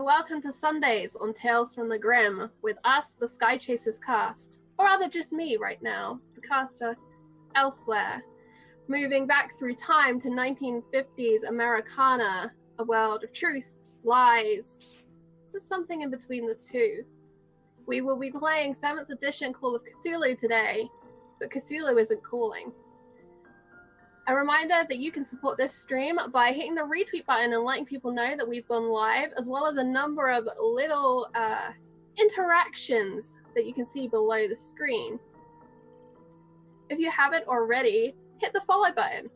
and welcome to Sundays on Tales from the Grim with us, the Skychasers cast. Or rather just me right now, the caster elsewhere. Moving back through time to 1950s Americana, a world of truth, lies, there's something in between the two. We will be playing 7th edition Call of Cthulhu today, but Cthulhu isn't calling. A reminder that you can support this stream by hitting the retweet button and letting people know that we've gone live, as well as a number of little interactions that you can see below the screen. If you haven't already, hit the follow button.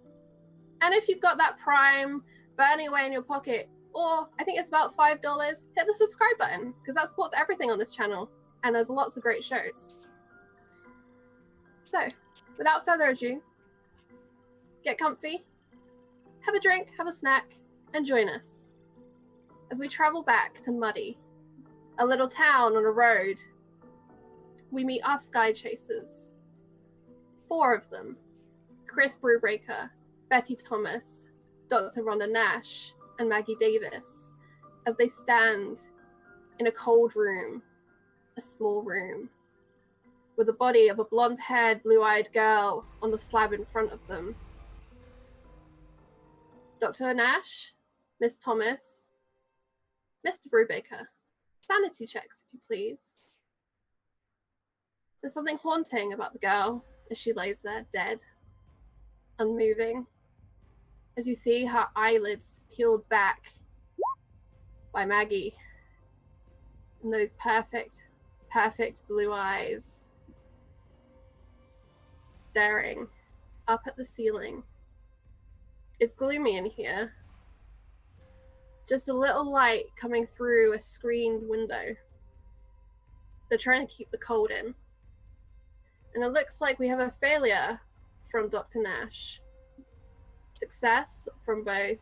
And if you've got that Prime burning away in your pocket, or I think it's about $5, hit the subscribe button, because that supports everything on this channel, and there's lots of great shows. So, without further ado, get comfy, have a drink, have a snack, and join us as we travel back to Muddy, a little town on a road. We meet our Skychasers. 4 of them: Chris Brubaker, Betty Thomas, Dr. Rhonda Nash, and Maggie Davis, as they stand in a cold room, a small room, with the body of a blonde-haired, blue-eyed girl on the slab in front of them. Dr. Nash, Miss Thomas, Mr. Brubaker, sanity checks, if you please. There's something haunting about the girl as she lays there, dead, unmoving. As you see her eyelids peeled back by Maggie, and those perfect blue eyes staring up at the ceiling. It's gloomy in here. Just a little light coming through a screened window. They're trying to keep the cold in. And it looks like we have a failure from Dr. Nash. Success from both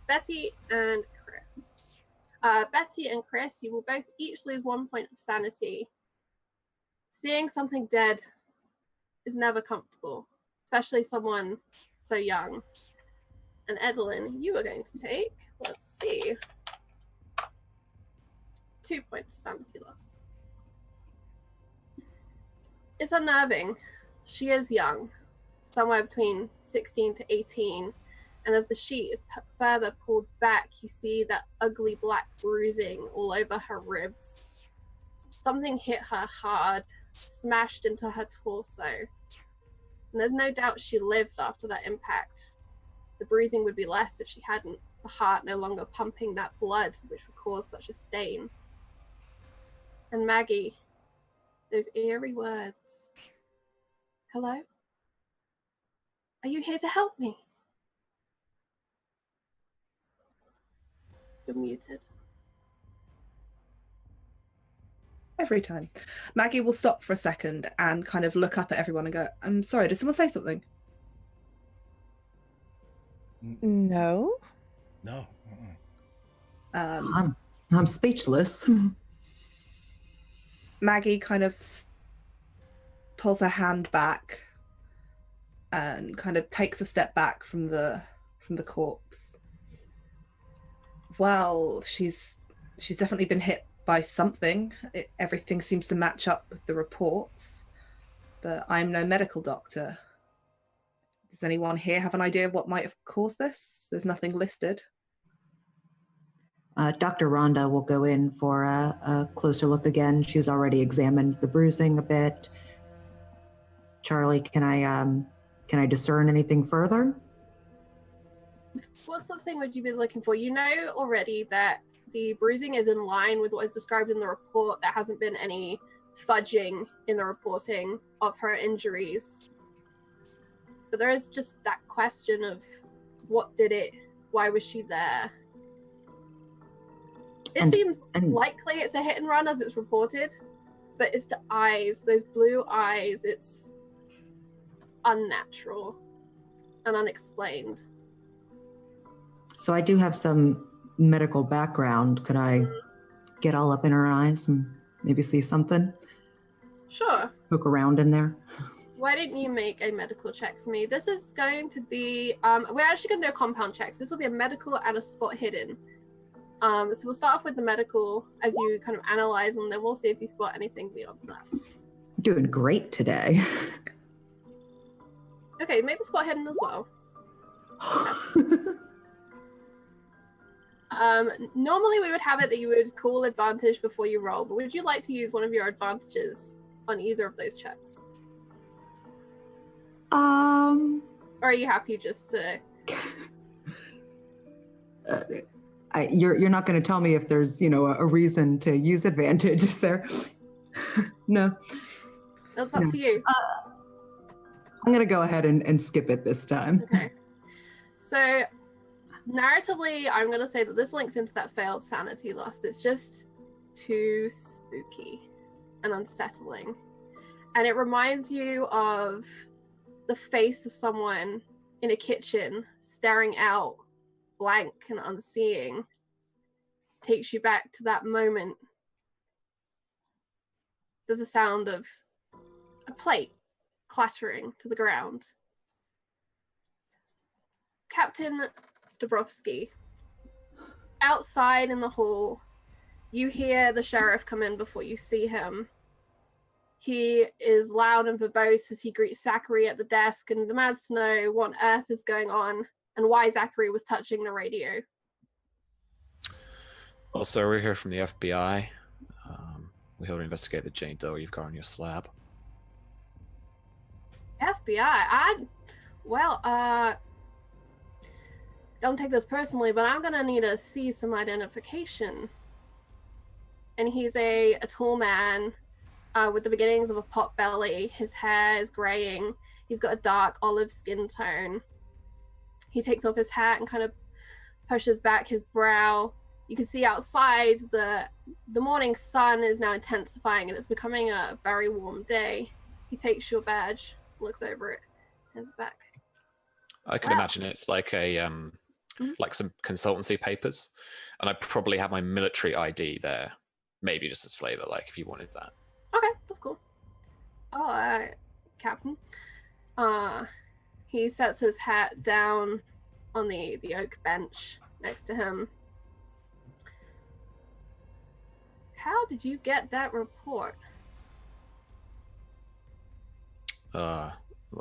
Betty and Chris. Betty and Chris, you will both each lose 1 point of sanity. Seeing something dead is never comfortable, especially someone so young. And Edelyn, you are going to take, let's see, 2 points of sanity loss. It's unnerving. She is young, somewhere between 16 to 18, and as the sheet is further pulled back, you see that ugly black bruising all over her ribs. Something hit her hard, smashed into her torso. And there's no doubt she lived after that impact. The bruising would be less if she hadn't, the heart no longer pumping that blood which would cause such a stain. And Maggie, those eerie words. Hello? Are you here to help me? You're muted. Every time. Maggie will stop for a second and kind of look up at everyone and go, I'm sorry, did someone say something? No. No. I'm speechless. Maggie kind of pulls her hand back and kind of takes a step back from the corpse. Well, she's definitely been hit by something. Everything seems to match up with the reports, but I'm no medical doctor. Does anyone here have an idea of what might have caused this? There's nothing listed. Dr. Rhonda will go in for a closer look again. She's already examined the bruising a bit. Charlie, can I discern anything further? What sort of thing would you be looking for? You know already that the bruising is in line with what is described in the report. There hasn't been any fudging in the reporting of her injuries. But there is just that question of what did it, why was she there? It seems likely it's a hit and run as it's reported, but it's the eyes, those blue eyes, it's unnatural and unexplained. So I do have some medical background. Could I get all up in her eyes and maybe see something? Sure. Poke around in there? Why didn't you make a medical check for me? This is going to be, we're actually going to do a compound check. So this will be a medical and a spot hidden. So we'll start off with the medical as you kind of analyze them, then we'll see if you spot anything beyond that. Doing great today. Okay, make the spot hidden as well. Normally we would have it that you would call advantage before you roll, but would you like to use one of your advantages on either of those checks? Or are you happy just to... You're not going to tell me if there's, a reason to use advantage, is there? No. That's up to you. I'm going to go ahead and skip it this time. Okay. So, narratively, I'm going to say that this links into that failed sanity loss. It's just too spooky and unsettling. And it reminds you of the face of someone in a kitchen staring out blank and unseeing. Takes you back to that moment. There's a sound of a plate clattering to the ground. Captain Dabrowski, outside in the hall, you hear the sheriff come in before you see him. He is loud and verbose as he greets Zachary at the desk and demands to know what on earth is going on and why Zachary was touching the radio. Well, sir, we're here from the FBI. We're here to investigate the Jane Doe you've got on your slab. FBI? Don't take this personally, but I'm gonna need to see some identification. And he's a tall man with the beginnings of a pot belly. His hair is graying. He's got a dark olive skin tone. He takes off his hat and kind of pushes back his brow. You can see outside the morning sun is now intensifying and it's becoming a very warm day. He takes your badge, looks over it, hands it back. I can imagine it's like a like some consultancy papers, and I probably have my military ID there, maybe just as flavor, like if you wanted that. Okay, that's cool. Oh, Captain. He sets his hat down on the oak bench next to him. How did you get that report? Well,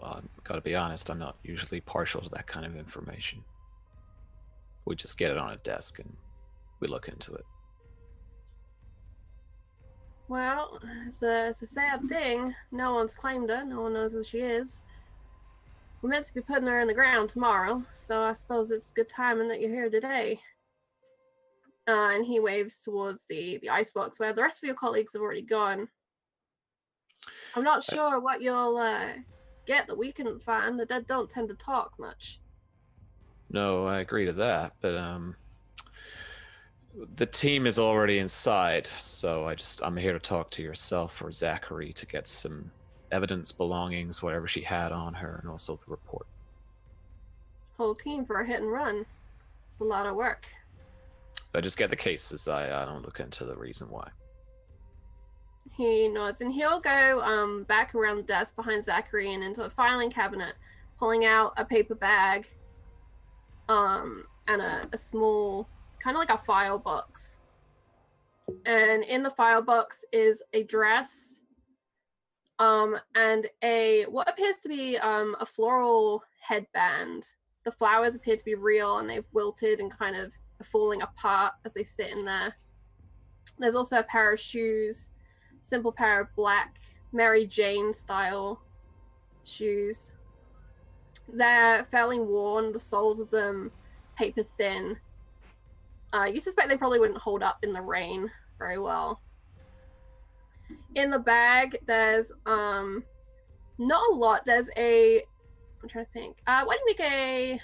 I've got to be honest, I'm not usually partial to that kind of information. We just get it on a desk and we look into it. Well, it's a sad thing. No one's claimed her. No one knows who she is. We're meant to be putting her in the ground tomorrow, so I suppose it's good timing that you're here today. And he waves towards the icebox where the rest of your colleagues have already gone. I'm not sure what you'll get that we couldn't find. The dead don't tend to talk much. No, I agree to that, but the team is already inside, so I'm here to talk to yourself or Zachary to get some evidence, belongings, whatever she had on her, and also the report. Whole team for a hit and run. It's a lot of work. I just get the cases. I don't look into the reason why. He nods, and he'll go back around the desk behind Zachary and into a filing cabinet, pulling out a paper bag and a small, kind of like a file box. And in the file box is a dress and what appears to be a floral headband. The flowers appear to be real, and they've wilted and kind of falling apart as they sit in there. There's also a pair of shoes, simple pair of black Mary Jane style shoes. They're fairly worn, the soles of them paper thin. You suspect they probably wouldn't hold up in the rain very well. In the bag, there's not a lot. There's I'm trying to think. Why don't you make a...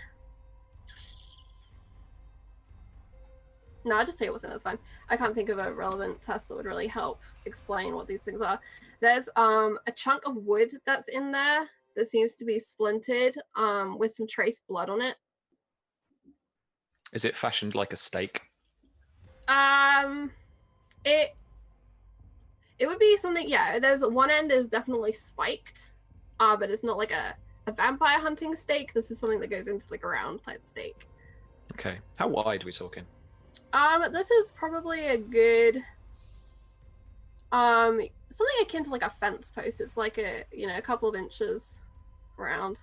No, I'll just tell you what's in it. It's fine. I can't think of a relevant test that would really help explain what these things are. There's a chunk of wood that's in there that seems to be splintered with some trace blood on it. Is it fashioned like a stake? It would be something, yeah. There's one end is definitely spiked, but it's not like a vampire hunting stake. This is something that goes into the ground type stake. Okay. How wide are we talking? This is probably a good, something akin to like a fence post. It's like a couple of inches around.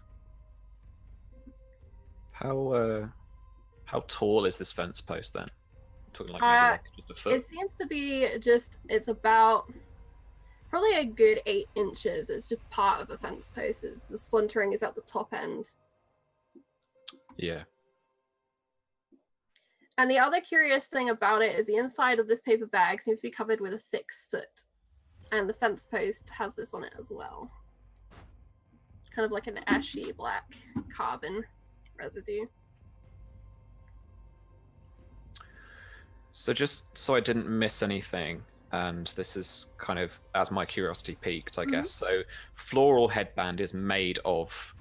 How tall is this fence post then? I'm talking like maybe like just a foot. It seems to be it's about probably a good 8 inches. It's just part of a fence post. The splintering is at the top end. Yeah. And the other curious thing about it is the inside of this paper bag seems to be covered with a thick soot. And the fence post has this on it as well. Kind of like an ashy black carbon residue. So just so I didn't miss anything, and this is kind of as my curiosity peaked, I guess. So floral headband is made of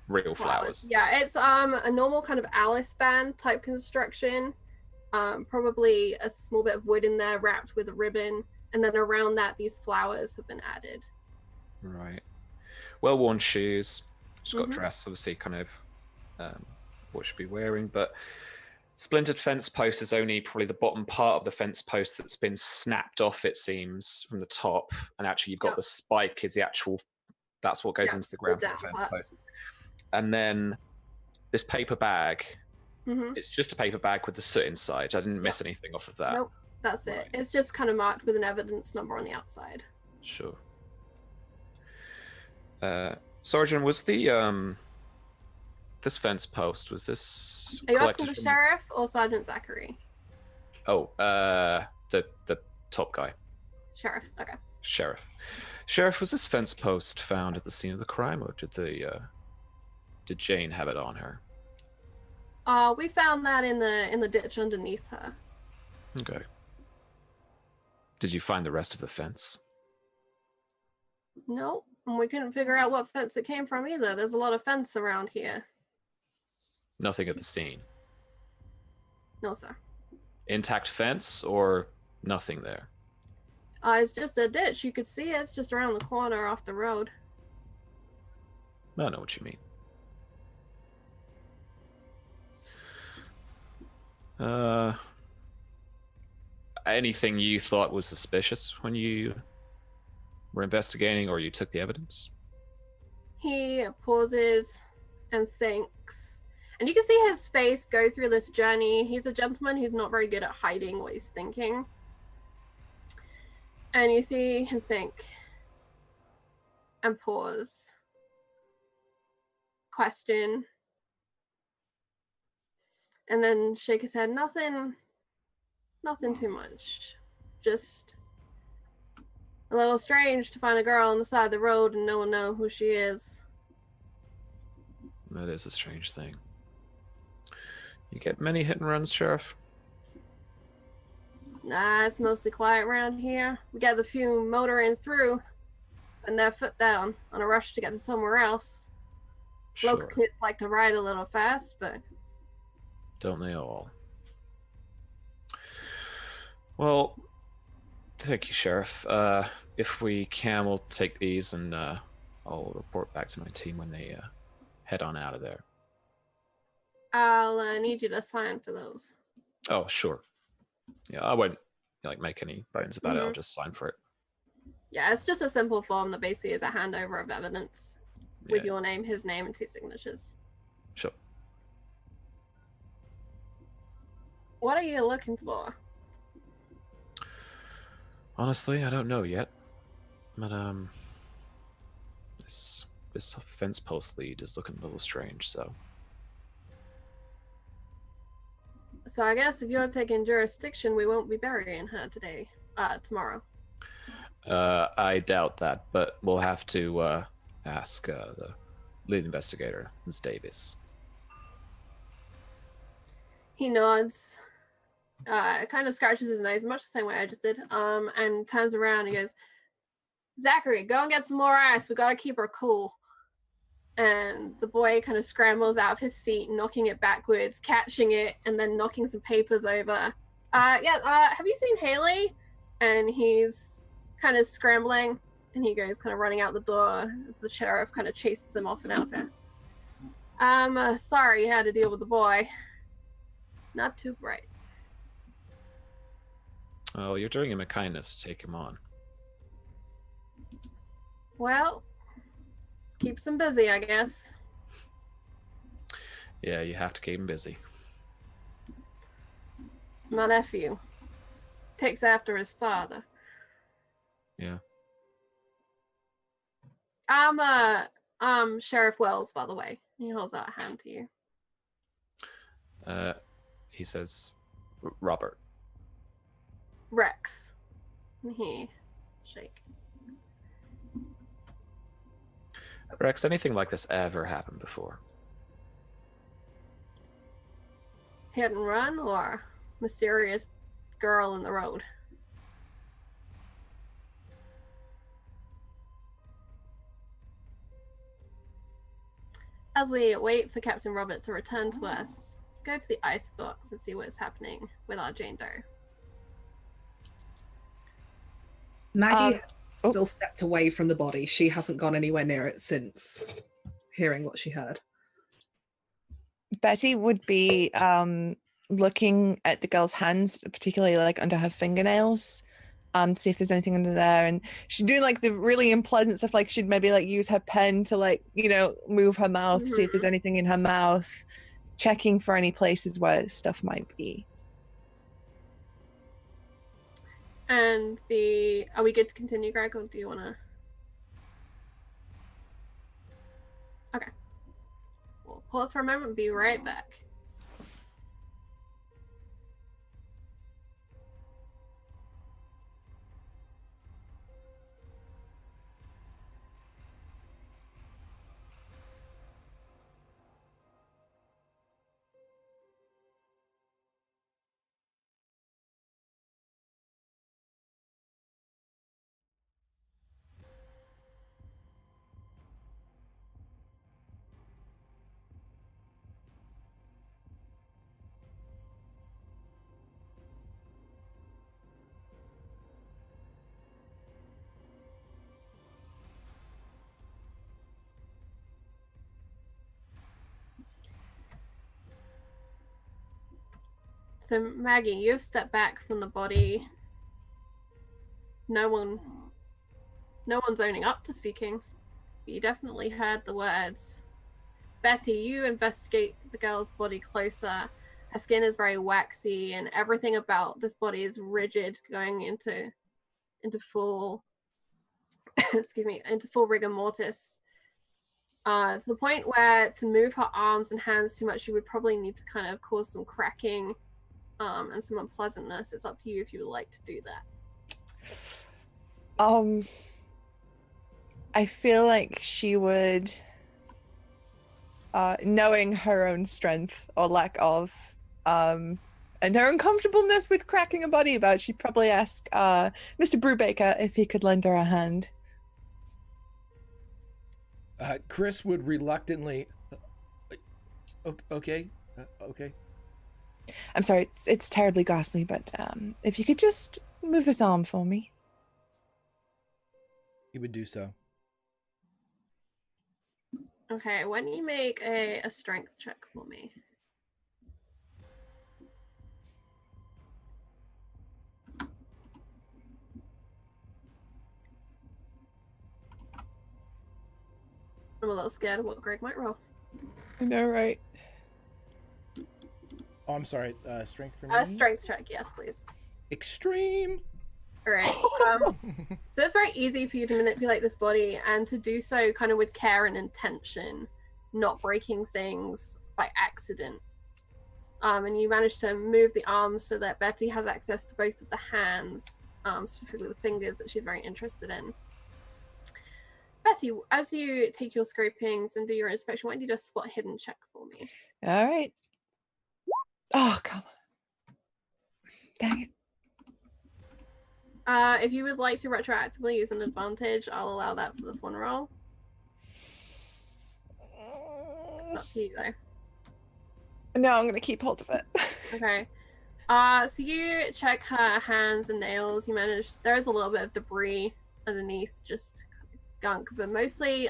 real flowers. Yeah, it's a normal kind of Alice band type construction. Probably a small bit of wood in there wrapped with a ribbon, and then around that these flowers have been added. Right. Well-worn shoes. She's got a dress, obviously kind of what she'd be wearing, but splintered fence post is only probably the bottom part of the fence post that's been snapped off, it seems, from the top, and actually you've got the spike is the actual, that's what goes into the ground for the fence post. And then this paper bag, it's just a paper bag with the soot inside. I didn't miss anything off of that. Nope, that's it. It's just kind of marked with an evidence number on the outside. Sure. Sergeant, was the this fence post, was this Are you asking the sheriff or Sergeant Zachary? Oh, the top guy. Sheriff, okay. Sheriff, was this fence post found at the scene of the crime, or did Jane have it on her? We found that in the ditch underneath her. Okay. Did you find the rest of the fence? No, and we couldn't figure out what fence it came from either. There's a lot of fence around here. Nothing at the scene? No, sir. Intact fence or nothing there? It's just a ditch. You could see it. It's just around the corner off the road. I know what you mean. Anything you thought was suspicious when you were investigating, or you took the evidence? He pauses and thinks, and you can see his face go through this journey. He's a gentleman who's not very good at hiding what he's thinking. And you see him think and pause, question, and then shake his head. Nothing too much. Just a little strange to find a girl on the side of the road and no one know who she is. That is a strange thing. You get many hit and runs, Sheriff? Nah, it's mostly quiet around here. We got the few motoring through and their foot down on a rush to get to somewhere else. Sure. Local kids like to ride a little fast, but... Don't they all? Well, thank you, Sheriff. If we can, we'll take these and I'll report back to my team when they head on out of there. I'll need you to sign for those. Oh, sure. Yeah, I won't make any bones about it. I'll just sign for it. Yeah, it's just a simple form that basically is a handover of evidence with your name, his name, and 2 signatures. Sure. What are you looking for? Honestly, I don't know yet. But this fence post lead is looking a little strange, so. So I guess if you're taking jurisdiction, we won't be burying her tomorrow. I doubt that, but we'll have to ask the lead investigator, Ms. Davis. He nods, kind of scratches his nose, much the same way I just did, and turns around and goes, Zachary, go and get some more ice. We gotta keep her cool. And the boy kind of scrambles out of his seat, knocking it backwards, catching it, and then knocking some papers over. Have you seen Haley? And he's kind of scrambling, and he goes kind of running out the door as the sheriff kind of chases him off and out there. Sorry you had to deal with the boy. Not too bright. Well, you're doing him a kindness to take him on. Well, keeps him busy, I guess. Yeah, you have to keep him busy. My nephew takes after his father. Yeah. I'm Sheriff Wells, by the way. He holds out a hand to you. He says, Robert. Rex. And he shake. Rex, anything like this ever happened before? Hit and run or mysterious girl in the road? As we wait for Captain Robert to return to us, let's go to the icebox and see what's happening with our Jane Doe. Maggie still stepped away from the body. She hasn't gone anywhere near it since hearing what she heard. Betty would be looking at the girl's hands, particularly like under her fingernails, to see if there's anything under there. And she's doing like the really unpleasant stuff, like she'd maybe like use her pen to like, you know, move her mouth, see if there's anything in her mouth, checking for any places where stuff might be. And are we good to continue, Greg, or do you want to? Okay. We'll pause for a moment and be right back. So Maggie, you've stepped back from the body. No one's owning up to speaking. But you definitely heard the words. Betty, you investigate the girl's body closer. Her skin is very waxy, and everything about this body is rigid, going into full into full rigor mortis. To the point where to move her arms and hands too much, you would probably need to kind of cause some cracking and some unpleasantness. It's up to you if you would like to do that. I feel like she would, knowing her own strength or lack of, and her uncomfortableness with cracking a body about, she'd probably ask Mr. Brubaker if he could lend her a hand. Chris would reluctantly. Okay. I'm sorry, it's terribly ghastly, but if you could just move this arm for me. He would do so. Okay, why don't you make a strength check for me? I'm a little scared of what Greg might roll. I know, right? Oh, I'm sorry. Strength for me? Strength check, yes, please. Extreme! Alright. So it's very easy for you to manipulate this body and to do so kind of with care and intention, not breaking things by accident. And you manage to move the arms so that Betty has access to both of the hands, specifically the fingers that she's very interested in. Betty, as you take your scrapings and do your inspection, why don't you just spot hidden check for me? All right. Oh, come on. Dang it. If you would like to retroactively use an advantage, I'll allow that for this one roll. It's up to you, though. No, I'm going to keep hold of it. Okay. So you check her hands and nails. You manage. There is a little bit of debris underneath, just gunk, but mostly,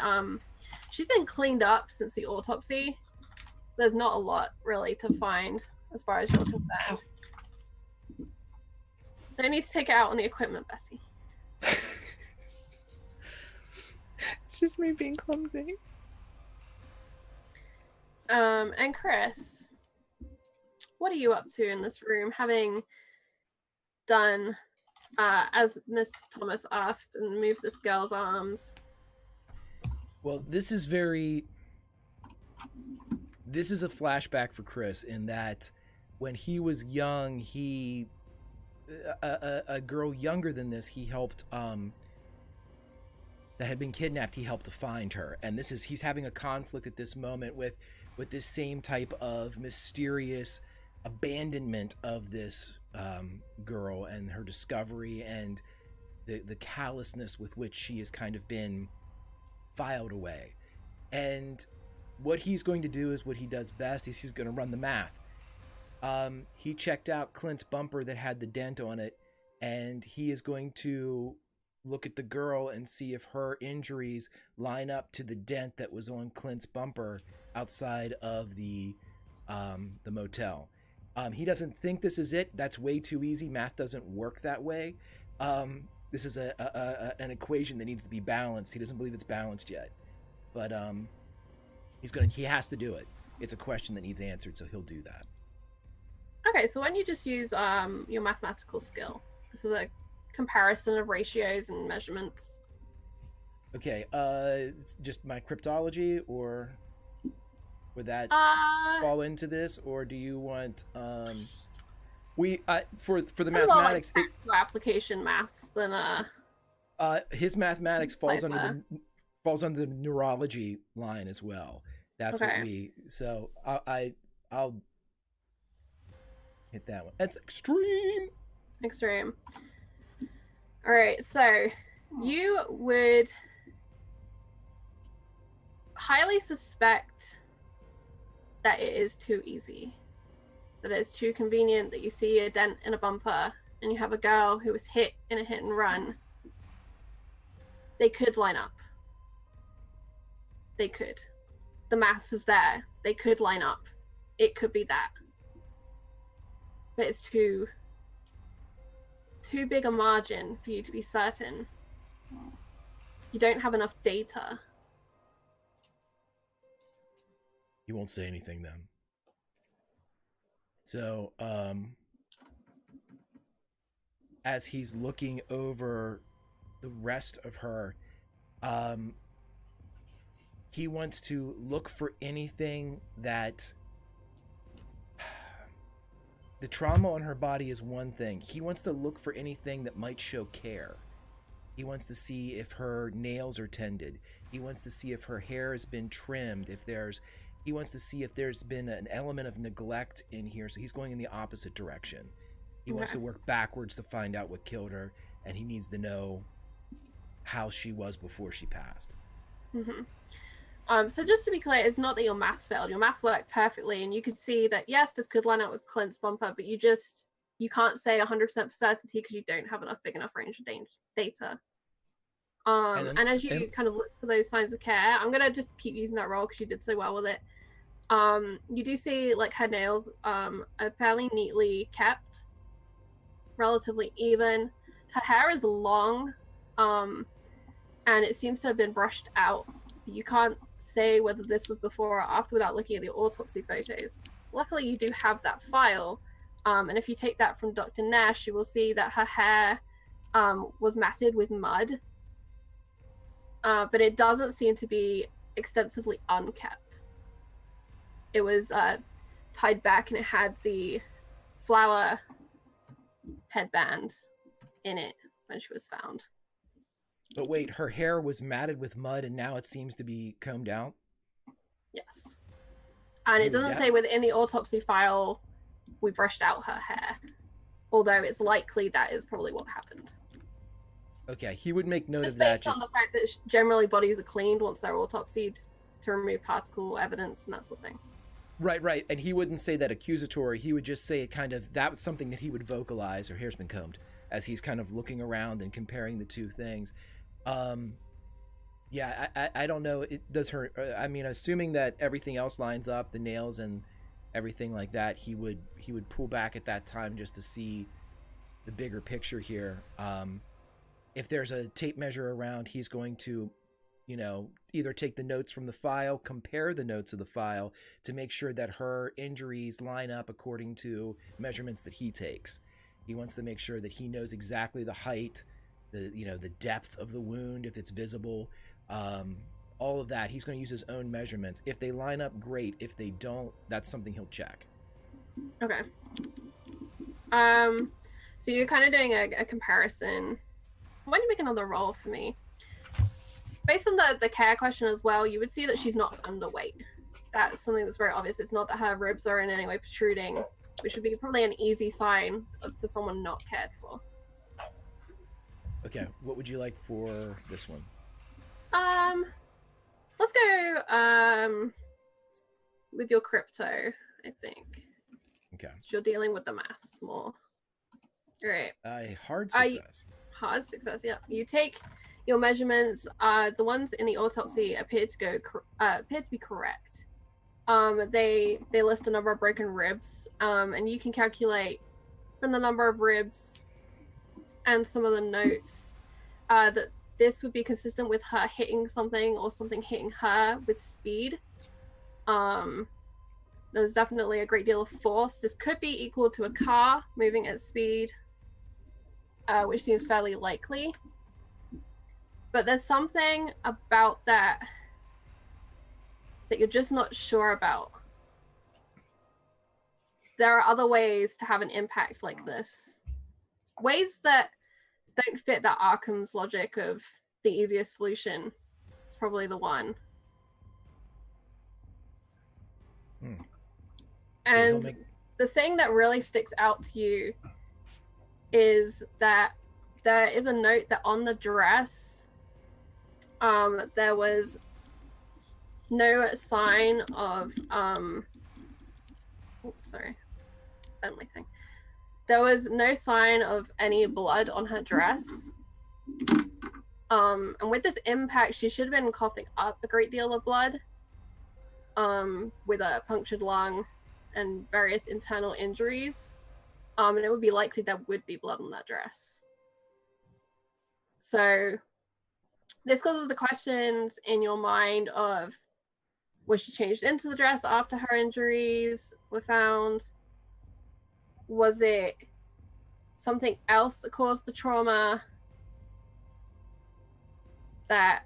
she's been cleaned up since the autopsy. So there's not a lot really to find as far as you're concerned. Don't need to take it out on the equipment, Bessie. It's just me being clumsy. And Chris, what are you up to in this room, having done as Miss Thomas asked and moved this girl's arms? Well, this is a flashback for Chris in that when he was young, a girl younger than this, he helped that had been kidnapped, he helped to find her. And he's having a conflict at this moment with this same type of mysterious abandonment of this girl and her discovery and the callousness with which she has kind of been filed away. And what he's going to do is what he does best. He's going to run the math. He checked out Clint's bumper that had the dent on it, and he is going to look at the girl and see if her injuries line up to the dent that was on Clint's bumper outside of the motel. He doesn't think this is it. That's way too easy. Math doesn't work that way. This is an equation that needs to be balanced. He doesn't believe it's balanced yet, but he has to do it. It's a question that needs answered, so he'll do that. Okay, so why don't you just use your mathematical skill? This is a comparison of ratios and measurements. Okay, just my cryptology, or would that fall into this, or do you want for the mathematics? More like application maths than his mathematics falls under the neurology line as well. That's okay. I'll hit that one. That's extreme. All right, so you would highly suspect that it is too easy, that it's too convenient, that you see a dent in a bumper and you have a girl who was hit in a hit and run. They could line up. They could. The maths is there. They could line up. It could be that. But it's too big a margin for you to be certain. You don't have enough data. He won't say anything then. So, as he's looking over the rest of her, he wants to look for anything that... The trauma on her body is one thing. He wants to look for anything that might show care. He wants to see if her nails are tended. He wants to see if her hair has been trimmed. He wants to see if there's been an element of neglect in here. So he's going in the opposite direction. He wants to work backwards to find out what killed her, and he needs to know how she was before she passed. Mm-hmm. So just to be clear, it's not that your maths failed. Your maths worked perfectly, and you could see that, yes, this could line up with Clint's bumper, but you can't say 100% for certainty because you don't have enough big enough range of data. And as you kind of look for those signs of care, I'm going to just keep using that roll because you did so well with it. You do see, like, her nails are fairly neatly kept, relatively even. Her hair is long, and it seems to have been brushed out. You can't say whether this was before or after without looking at the autopsy photos. Luckily, you do have that file, and if you take that from Dr. Nash, you will see that her hair was matted with mud, but it doesn't seem to be extensively unkept. It was tied back, and it had the flower headband in it when she was found. But wait, her hair was matted with mud and now it seems to be combed out? Yes. And it doesn't say within the autopsy file we brushed out her hair. Although it's likely that is probably what happened. Okay, he would make note just of that. Based on the fact that generally bodies are cleaned once they're autopsied to remove particle evidence and that sort of thing. Right. And he wouldn't say that accusatory. He would just say it kind of, that was something that he would vocalize, her hair's been combed, as he's kind of looking around and comparing the two things. I don't know. It does her. I mean, assuming that everything else lines up, the nails and everything like that, he would pull back at that time just to see bigger picture here. If there's a tape measure around, he's going to, either take the notes from the file, compare the notes of the file to make sure that her injuries line up according to measurements that he takes. He wants to make sure that he knows exactly the height, the depth of the wound, if it's visible, all of that. He's going to use his own measurements. If they line up, great. If they don't, that's something he'll check. Okay. So you're kind of doing a comparison. Why don't you make another roll for me? Based on the care question as well, you would see that she's not underweight. That's something that's very obvious. It's not that her ribs are in any way protruding, which would be probably an easy sign for someone not cared for. Okay, what would you like for this one? Let's go with your crypto, I think. Okay. You're dealing with the maths more. Great. A hard success. Hard success, yeah. You take your measurements. The ones in the autopsy appear to be correct. They list a number of broken ribs, and you can calculate from the number of ribs and some of the notes that this would be consistent with her hitting something or something hitting her with speed. There's definitely a great deal of force. This could be equal to a car moving at speed, which seems fairly likely. But there's something about that you're just not sure about. There are other ways to have an impact like this. Ways that don't fit that Arkham's logic of the easiest solution. It's probably the one. And the thing that really sticks out to you is that there is a note that on the dress, there was no sign of there was no sign of any blood on her dress. And with this impact, she should have been coughing up a great deal of blood, with a punctured lung and various internal injuries. And it would be likely there would be blood on that dress. So this causes the questions in your mind of, was she changed into the dress after her injuries were found? Was it something else that caused the trauma that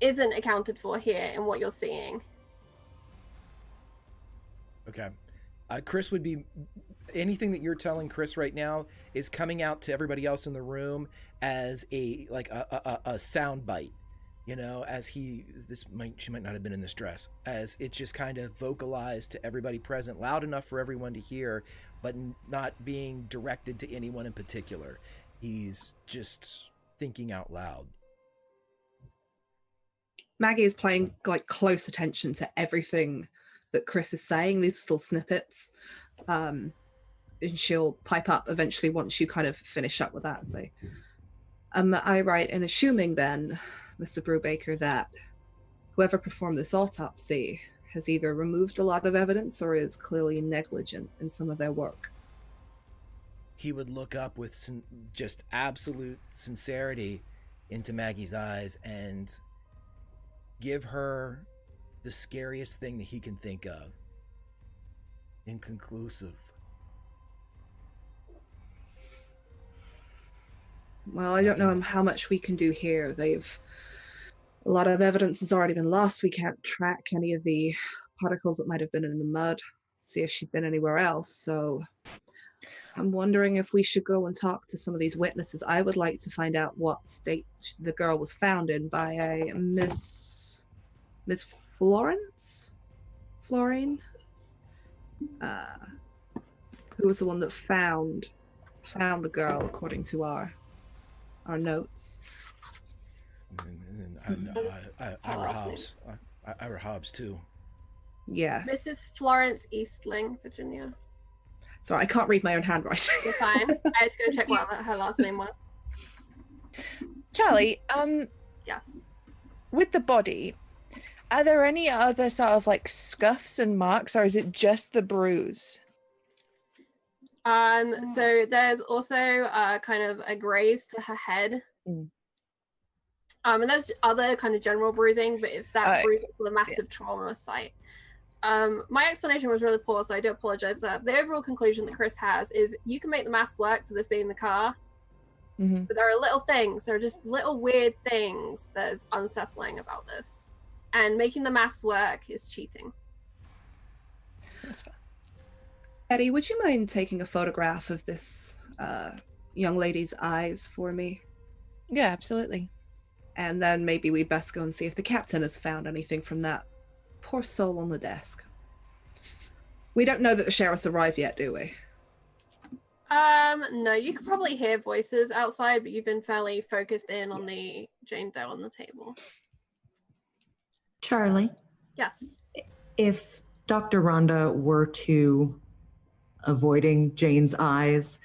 isn't accounted for here in what you're seeing? Okay. Chris would be, anything that you're telling Chris right now is coming out to everybody else in the room as a sound bite, as she might not have been in this dress, as it's just kind of vocalized to everybody present, loud enough for everyone to hear, but not being directed to anyone in particular. He's just thinking out loud. Maggie is paying close attention to everything that Chris is saying, these little snippets, and she'll pipe up eventually once you kind of finish up with that and say, am I right in assuming then, Mr. Brubaker, that whoever performed this autopsy has either removed a lot of evidence or is clearly negligent in some of their work? He would look up with just absolute sincerity into Maggie's eyes and give her the scariest thing that he can think of. Inconclusive. Well, I don't know how much we can do here. A lot of evidence has already been lost. We can't track any of the particles that might have been in the mud, see if she'd been anywhere else. So I'm wondering if we should go and talk to some of these witnesses. I would like to find out what state the girl was found in by a Miss Florence? Florine? Who was the one that found the girl according to our notes? Ira Hobbs too. Yes. Mrs. Florence Eastling, Virginia. Sorry, I can't read my own handwriting. You're fine. I had to go check what her last name was. Charlie, Yes. with the body, are there any other sort of scuffs and marks, or is it just the bruise? So there's also kind of a graze to her head. And there's other kind of general bruising, but it's that bruising for the massive trauma site. My explanation was really poor, so I do apologize. The overall conclusion that Chris has is you can make the maths work for this being the car, but there are little things, there are just little weird things that's unsettling about this. And making the maths work is cheating. That's fair. Eddie, would you mind taking a photograph of this young lady's eyes for me? Yeah, absolutely. And then maybe we best go and see if the captain has found anything from that poor soul on the desk. We don't know that the sheriff's arrived yet, do we? No, you could probably hear voices outside, but you've been fairly focused in on the Jane Doe on the table. Charlie? Yes. If Dr. Rhonda were to, avoiding Jane's eyes,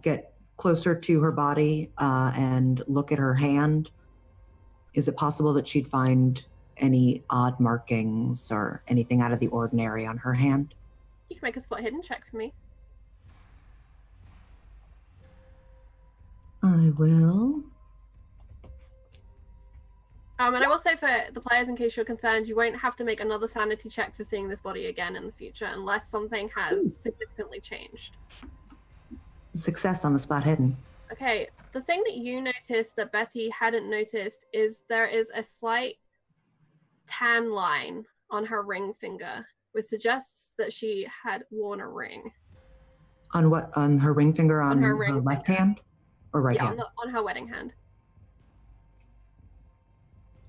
get closer to her body and look at her hand, is it possible that she'd find any odd markings or anything out of the ordinary on her hand? You can make a spot hidden check for me. I will. And I will say for the players, in case you're concerned, you won't have to make another sanity check for seeing this body again in the future unless something has significantly changed. Success on the spot hidden. Okay, the thing that you noticed that Betty hadn't noticed is there is a slight tan line on her ring finger, which suggests that she had worn a ring. On what? On her ring finger? On her left hand? Or right hand? Yeah, on her wedding hand.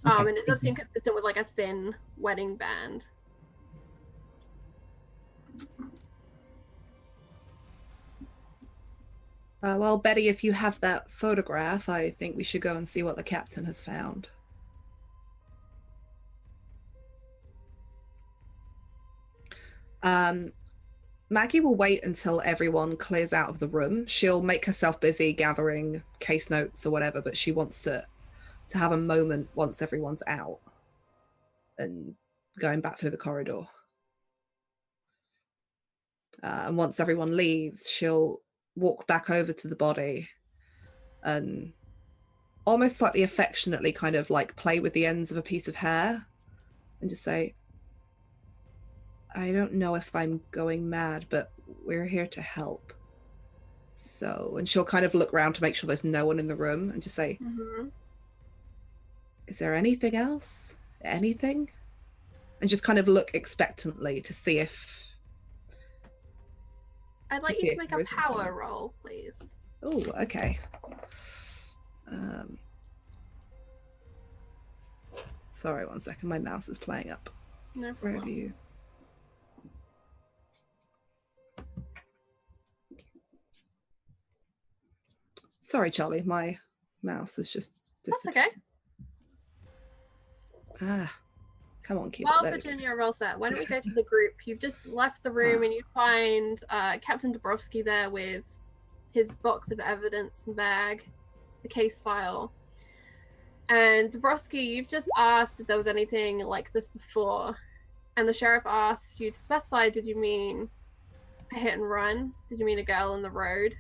Okay. And it does seem consistent with like a thin wedding band. Well, Betty, if you have that photograph, I think we should go and see what the captain has found. Maggie will wait until everyone clears out of the room. She'll make herself busy gathering case notes or whatever, but she wants to have a moment once everyone's out and going back through the corridor. And once everyone leaves, she'll walk back over to the body and almost slightly affectionately kind of like play with the ends of a piece of hair and just say, I don't know if I'm going mad, but we're here to help. So, and she'll kind of look around to make sure there's no one in the room and just say, is there anything else? Anything? And just kind of look expectantly to see if... I'd like you to make a power roll, please. Oh, okay. Sorry, one second. My mouse is playing up. No problem. Where have you... Sorry, Charlie. My mouse is just disappeared. That's okay. Come on, keep While it. Virginia rolls that, why don't we go to the group? You've just left the room and you find Captain Dabrowski there with his box of evidence and bag, the case file. And Dabrowski, you've just asked if there was anything like this before. And the sheriff asked you to specify, did you mean a hit and run? Did you mean a girl on the road?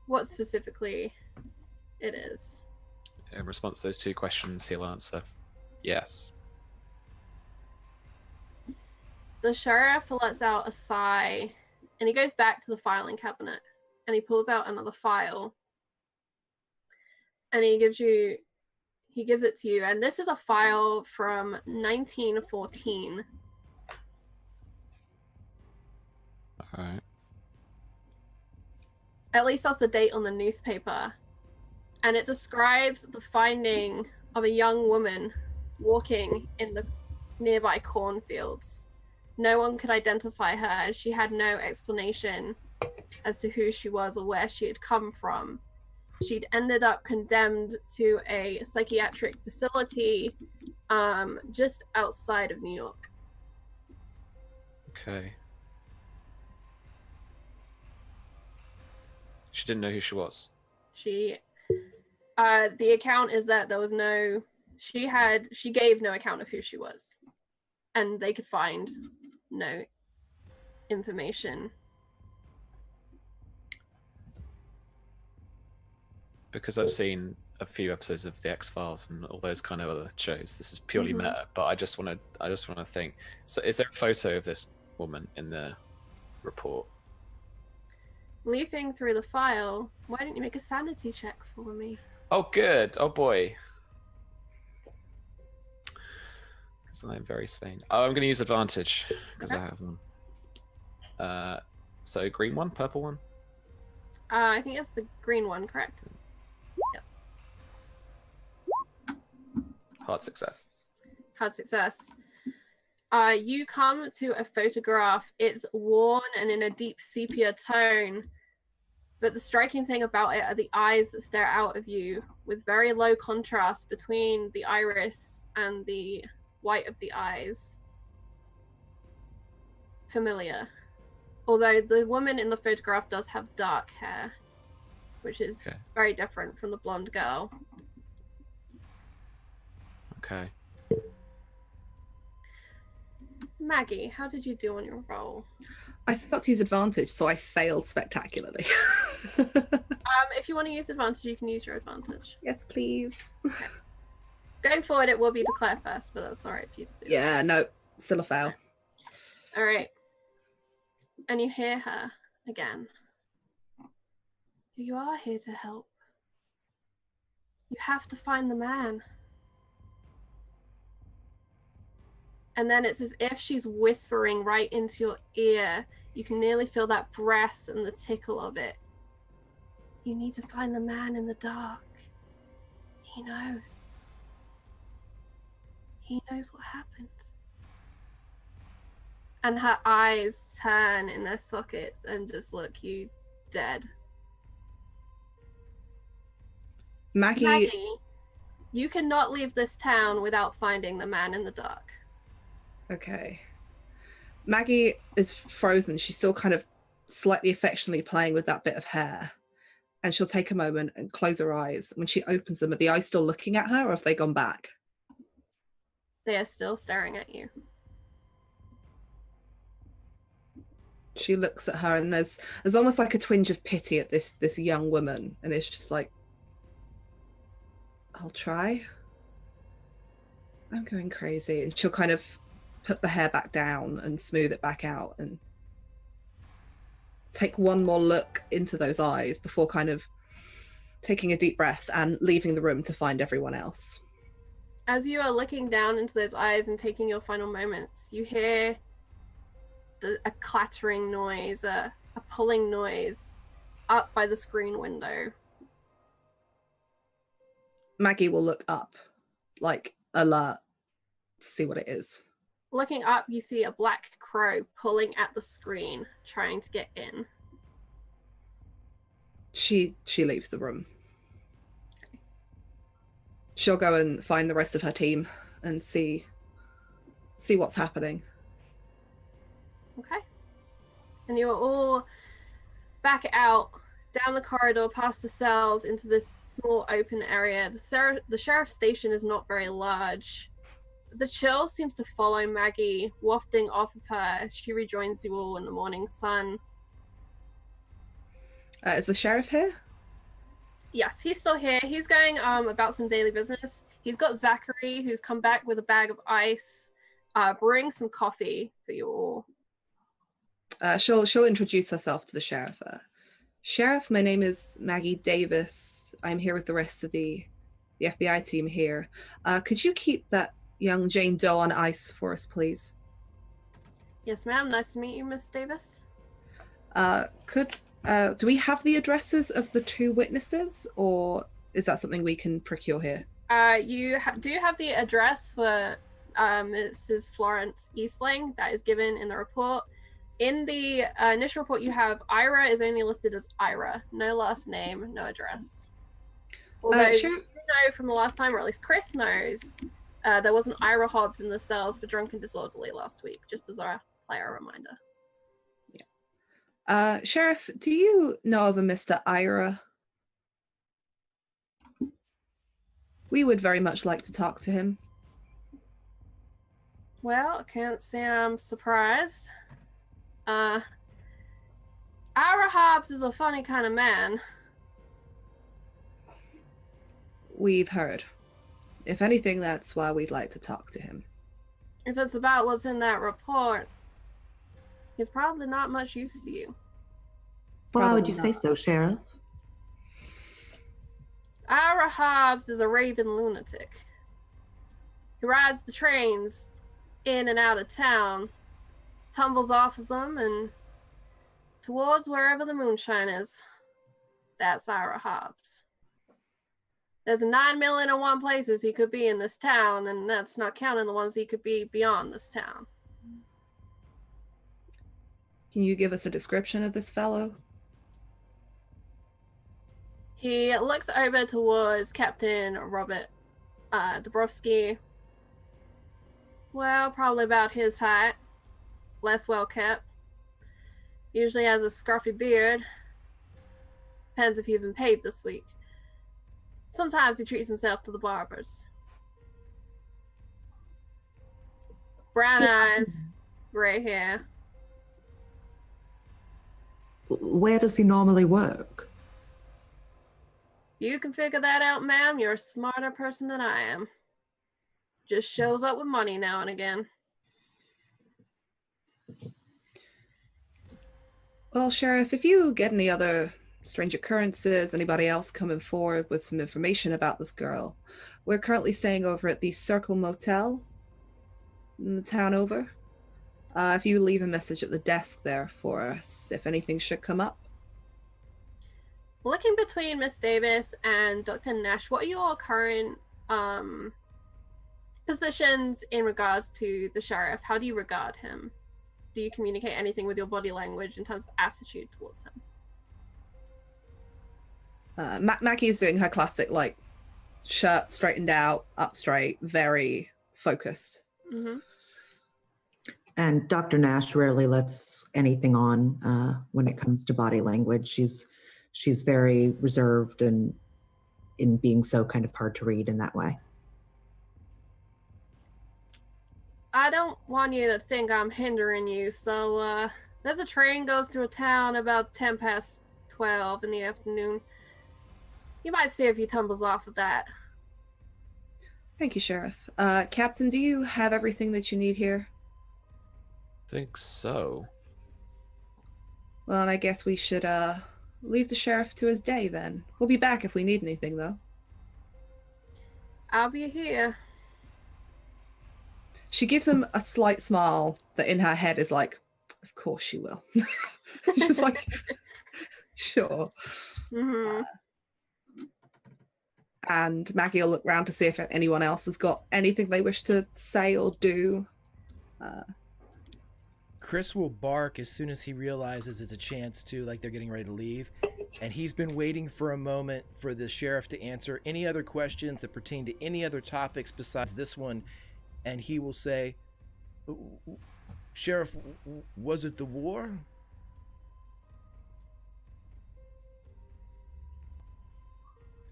What specifically it is? In response to those two questions, he'll answer, yes. The sheriff lets out a sigh and he goes back to the filing cabinet and he pulls out another file and he gives it to you. And this is a file from 1914. All right. At least that's the date on the newspaper. And it describes the finding of a young woman walking in the nearby cornfields. No one could identify her, and she had no explanation as to who she was or where she had come from. She'd ended up condemned to a psychiatric facility just outside of New York. Okay. She didn't know who she was. The account is that there was no, she gave no account of who she was, and they could find no information. Because I've seen a few episodes of the X-Files and all those kind of other shows, this is purely meta, but I just want to think, so is there a photo of this woman in the report? Leafing through the file, why don't you make a sanity check for me? Oh, good. Oh, boy. Because I'm very sane. Oh, I'm going to use advantage because I have one. So green one, purple one? I think it's the green one, correct? Yep. Hard success. Hard success. You come to a photograph. It's worn and in a deep sepia tone. But the striking thing about it are the eyes that stare out of you with very low contrast between the iris and the white of the eyes. Familiar. Although the woman in the photograph does have dark hair, which is very different from the blonde girl. Okay. Maggie, how did you do on your roll? I forgot to use advantage, so I failed spectacularly. If you want to use advantage, you can use your advantage. Yes, please. Okay. Going forward, it will be declare first, but that's all right for you to do. Yeah, no, still a fail. All right. And you hear her again. You are here to help. You have to find the man. And then it's as if she's whispering right into your ear. You can nearly feel that breath and the tickle of it. You need to find the man in the dark. He knows. He knows what happened. And her eyes turn in their sockets and just look you dead. Maggie, you cannot leave this town without finding the man in the dark. Okay. Maggie is frozen. She's still kind of slightly affectionately playing with that bit of hair. And she'll take a moment and close her eyes. When she opens them, are the eyes still looking at her or have they gone back? They are still staring at you. She looks at her and there's almost like a twinge of pity at this young woman. And it's just like, I'll try. I'm going crazy. And she'll kind of put the hair back down and smooth it back out and take one more look into those eyes before kind of taking a deep breath and leaving the room to find everyone else. As you are looking down into those eyes and taking your final moments, you hear a clattering noise, a pulling noise up by the screen window. Maggie will look up, like alert, to see what it is. Looking up, you see a black crow pulling at the screen, trying to get in. She leaves the room. Okay. She'll go and find the rest of her team and see what's happening. Okay. And you are all back out down the corridor, past the cells, into this small open area. The sheriff's station is not very large. The chill seems to follow Maggie, wafting off of her as she rejoins you all in the morning sun. Is the sheriff here? Yes, he's still here. He's going about some daily business. He's got Zachary, who's come back with a bag of ice, brewing some coffee for you all. She'll introduce herself to the sheriff. Sheriff, my name is Maggie Davis. I'm here with the rest of the FBI team here. Could you keep that young Jane Doe on ice for us, please? Yes, ma'am. Nice to meet you, Miss Davis. Do we have the addresses of the two witnesses, or is that something we can procure here? You do have the address for Mrs. Florence Eastling that is given in the report. In the initial report you have, Ira is only listed as Ira. No last name, no address. Although you know from the last time, or at least Chris knows, there was an Ira Hobbs in the cells for drunk and disorderly last week, just as a player reminder. Yeah. Sheriff, do you know of a Mr. Ira? We would very much like to talk to him. Well, I can't say I'm surprised. Ira Hobbs is a funny kind of man. We've heard. If anything, that's why we'd like to talk to him. If it's about what's in that report, he's probably not much use to you. Why would you Probably say so, Sheriff? Ira Hobbs is a raving lunatic. He rides the trains in and out of town, tumbles off of them, and towards wherever the moonshine is. That's Ira Hobbs. There's 9,000,001 places he could be in this town, and that's not counting the ones he could be beyond this town. Can you give us a description of this fellow? He looks over towards Captain Robert Dabrowski. Well, probably about his height. Less well kept. Usually has a scruffy beard. Depends if he's been paid this week. Sometimes he treats himself to the barbers. Brown eyes, gray hair. Where does he normally work? You can figure that out, ma'am. You're a smarter person than I am. Just shows up with money now and again. Well, Sheriff, if you get any other strange occurrences, anybody else coming forward with some information about this girl, we're currently staying over at the Circle Motel in the town over. If you leave a message at the desk there for us, if anything should come up. Looking between Miss Davis and Dr. Nash, what are your current positions in regards to the sheriff? How do you regard him? Do you communicate anything with your body language in terms of attitude towards him? Maggie is doing her classic, like, shirt straightened out, up straight, very focused. Mm-hmm. And Dr. Nash rarely lets anything on when it comes to body language. She's very reserved and in being so kind of hard to read in that way. I don't want you to think I'm hindering you, so there's a train goes through a town about 12:10 in the afternoon. You might see if he tumbles off of that. Thank you, Sheriff. Captain, do you have everything that you need here? I think so. Well, and I guess we should leave the sheriff to his day then. We'll be back if we need anything, though. I'll be here. She gives him a slight smile that in her head is like, of course she will. She's like, sure. Mm-hmm. And Maggie will look around to see if anyone else has got anything they wish to say or do. Chris will bark as soon as he realizes it's a chance to, like, they're getting ready to leave. And he's been waiting for a moment for the sheriff to answer any other questions that pertain to any other topics besides this one. And he will say, Sheriff, was it the war?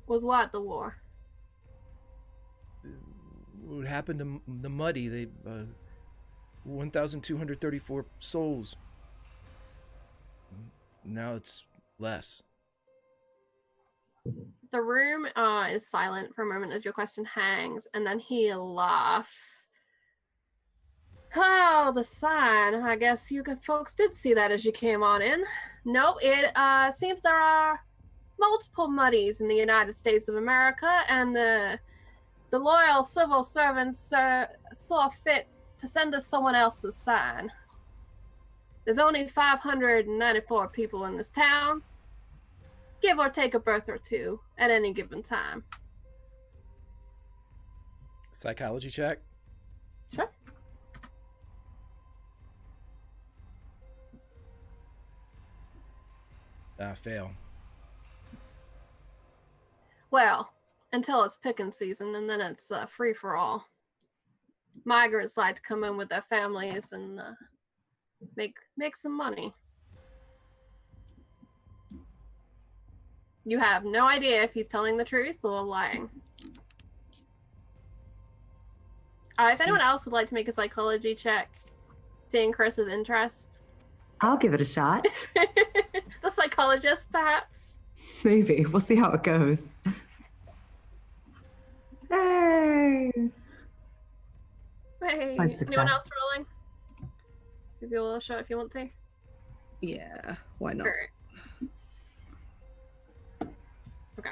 Was what the war? What happened to the Muddy? They 1,234 souls. Now it's less. The room is silent for a moment as your question hangs, and then he laughs. Oh, the sign. I guess you folks did see that as you came on in. No, it seems there are multiple Muddies in the United States of America, and the loyal civil servants saw fit to send us someone else's sign. There's only 594 people in this town, give or take a birth or two at any given time. Psychology check. Sure. Fail. Well, until it's picking season, and then it's free for all. Migrants like to come in with their families and make some money. You have no idea if he's telling the truth or lying. If anyone else would like to make a psychology check, seeing Chris's interest. I'll give it a shot. The psychologist, perhaps. Maybe. We'll see how it goes. Hey! Hey, Fine success. anyone else rolling? Give you a shot if you want to. Yeah, why not? Alright. Okay.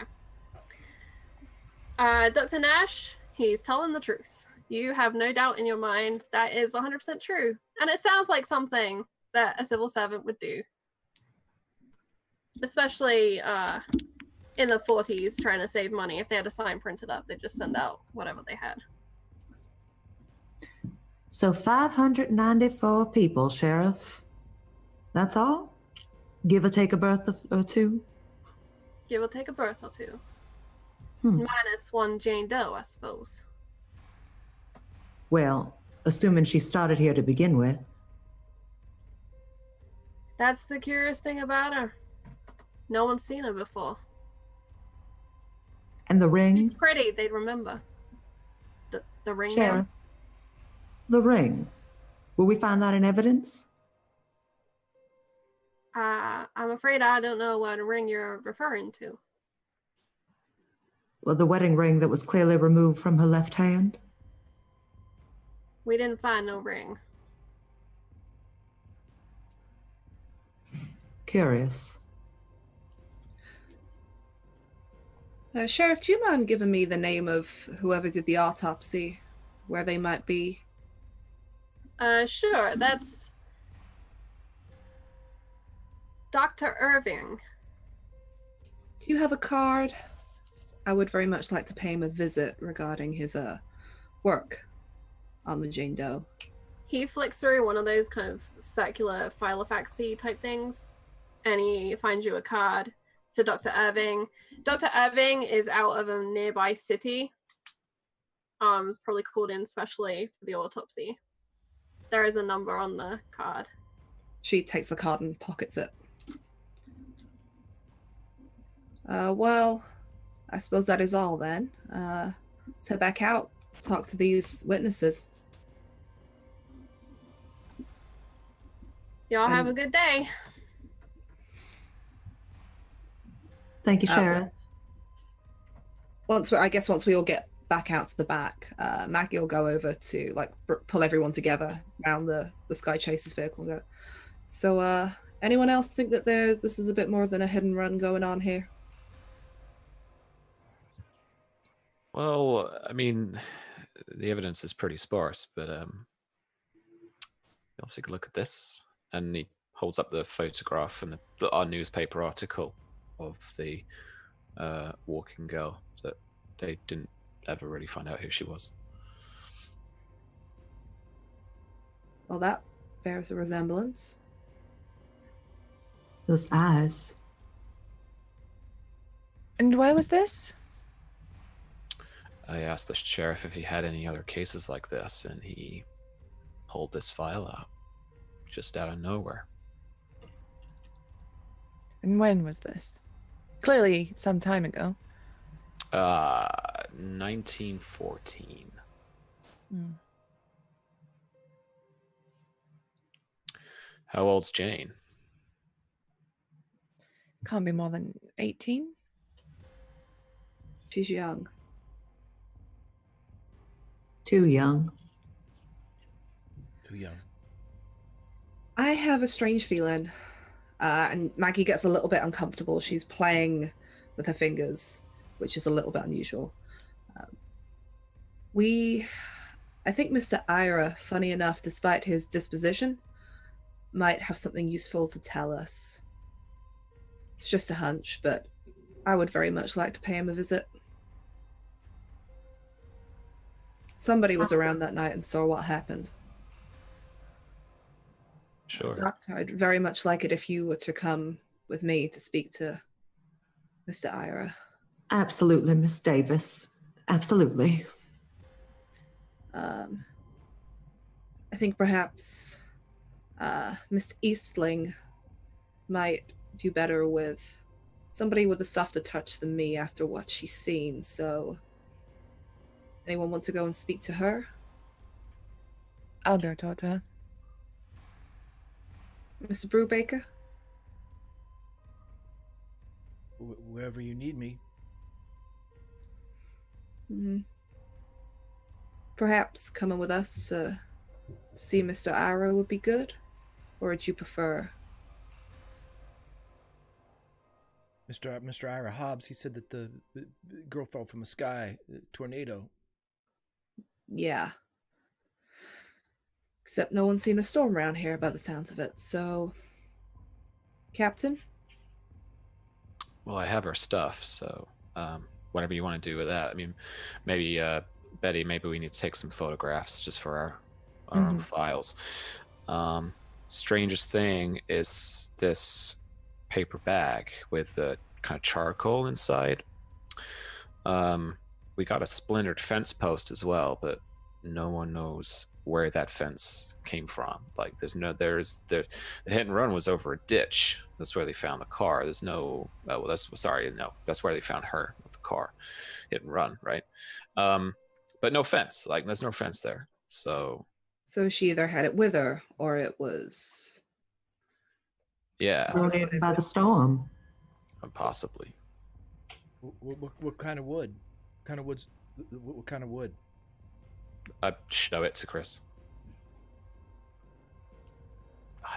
Dr. Nash, he's telling the truth. You have no doubt in your mind that is 100% true. And it sounds like something that a civil servant would do. Especially in the 40s, trying to save money. If they had a sign printed up, they'd just send out whatever they had. So 594 people, Sheriff. That's all? Give or take a birth or two? Give or take a birth or two. Hmm. Minus one Jane Doe, I suppose. Well, assuming she started here to begin with. That's the curious thing about her. No one's seen her before. And the She's ring? pretty, they'd remember. The ring Sheriff. now? The ring. Will we find that in evidence? I'm afraid I don't know what ring you're referring to. Well, the wedding ring that was clearly removed from her left hand? We didn't find no ring. Curious. Sheriff, do you mind giving me the name of whoever did the autopsy, where they might be? Sure, that's Dr. Irving. Do you have a card? I would very much like to pay him a visit regarding his work on the Jane Doe. He flicks through one of those kind of circular filofaxy type things, and he finds you a card for Dr. Irving. Dr. Irving is out of a nearby city. It's probably called in specially for the autopsy. There is a number on the card. She takes the card and pockets it. Well, I suppose that is all then. Let's head back out, talk to these witnesses. Y'all have a good day. Thank you, Sheriff. Once we all get back out to the back, Maggie will go over to pull everyone together around the Skychasers vehicle. And go, so, anyone else think that this is a bit more than a hit and run going on here? Well, I mean, the evidence is pretty sparse, but let's take a look at this. And he holds up the photograph and our newspaper article of the walking girl that they didn't ever really find out who she was. Well, that bears a resemblance. Those eyes. And why was this? I asked the sheriff if he had any other cases like this, and he pulled this file out, just out of nowhere. And when was this? Clearly some time ago. 1914. How old's Jane? Can't be more than 18. She's young. Too young. Too young. I have a strange feeling. And Maggie gets a little bit uncomfortable. She's playing with her fingers, which is a little bit unusual. I think Mr. Ira, funny enough, despite his disposition, might have something useful to tell us. It's just a hunch, but I would very much like to pay him a visit. Somebody was around that night and saw what happened. Sure. Doctor, I'd very much like it if you were to come with me to speak to Mr. Ira. Absolutely, Miss Davis. Absolutely. I think perhaps Mr. Eastling might do better with somebody with a softer touch than me after what she's seen, so anyone want to go and speak to her? I'll go talk to her. Mr. Brubaker? Wherever you need me. Perhaps coming with us to see Mr. Ira would be good? Or would you prefer? Mr. Ira Hobbs, he said that the girl fell from a sky tornado. Yeah. Except no one's seen a storm around here by the sounds of it, so... Captain? Well, I have our stuff, so whatever you want to do with that. I mean, maybe, Betty, maybe we need to take some photographs just for our own files. Strangest thing is this paper bag with the kind of charcoal inside. We got a splintered fence post as well, but no one knows where that fence came from. Like, the hit and run was over a ditch. That's where they found the car. There's no, that's where they found her, the car. Hit and run, right? But no fence. Like, there's no fence there. So she either had it with her, or it was... Yeah. Thrown in by the storm. Possibly. What kind of wood? What kind of wood? I show it to Chris.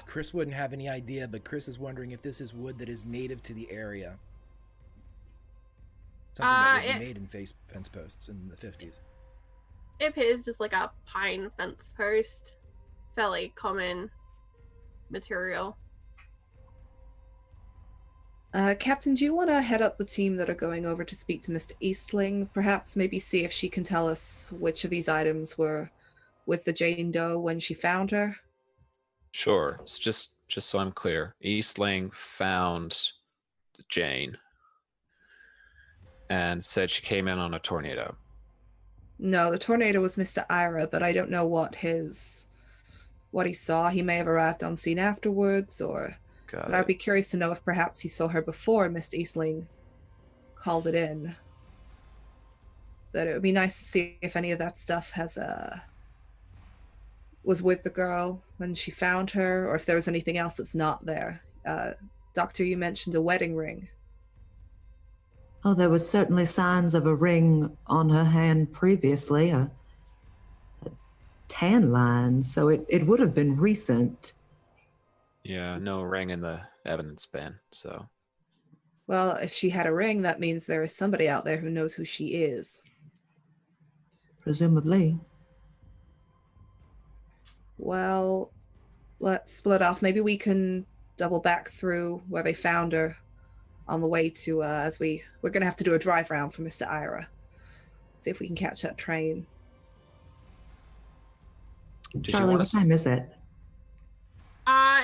Chris wouldn't have any idea, but Chris is wondering if this is wood that is native to the area. Something that would be made in fence posts in the 50s. It appears just like a pine fence post. Fairly common material. Captain, do you want to head up the team that are going over to speak to Mr. Eastling? Perhaps maybe see if she can tell us which of these items were with the Jane Doe when she found her? Sure. It's just so I'm clear. Eastling found Jane and said she came in on a tornado. No, the tornado was Mr. Ira, but I don't know what he saw. He may have arrived on scene afterwards, or... But I'd be curious to know if perhaps he saw her before Mr. Eastling called it in. But it would be nice to see if any of that stuff was with the girl when she found her, or if there was anything else that's not there. Doctor, you mentioned a wedding ring. Oh, there was certainly signs of a ring on her hand previously, a tan line, so it would have been recent. Yeah, no ring in the evidence bin, so... Well, if she had a ring, that means there is somebody out there who knows who she is. Presumably. Well, let's split off. Maybe we can double back through where they found her on the way to, we're going to have to do a drive round for Mr. Ira. See if we can catch that train. Charlie, what time is it?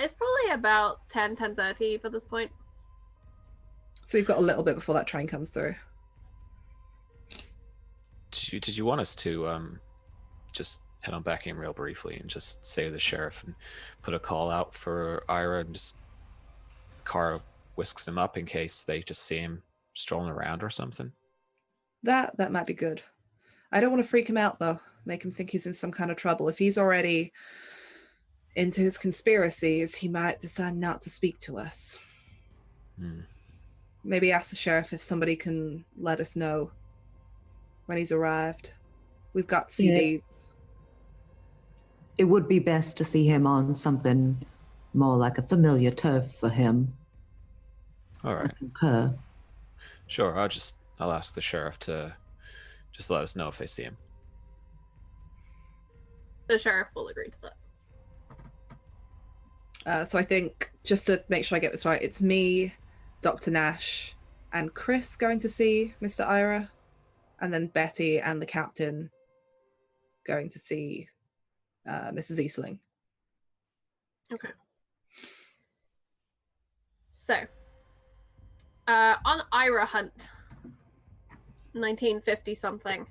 It's probably about 10:30 for this point. So we've got a little bit before that train comes through. Did you want us to just head on back in real briefly and just say to the sheriff and put a call out for Ira, and just car whisks him up in case they just see him strolling around or something? That might be good. I don't want to freak him out, though. Make him think he's in some kind of trouble. If he's already into his conspiracies, he might decide not to speak to us. Maybe ask the sheriff if somebody can let us know when he's arrived. We've got CDs. It would be best to see him on something more like a familiar turf for him. All right. Concur. Sure, I'll ask the sheriff to just let us know if they see him. The sheriff will agree to that. So I think, just to make sure I get this right, it's me, Dr. Nash, and Chris going to see Mr. Ira, and then Betty and the captain going to see Mrs. Eastling. Okay. So, on Ira Hunt, 1950 something.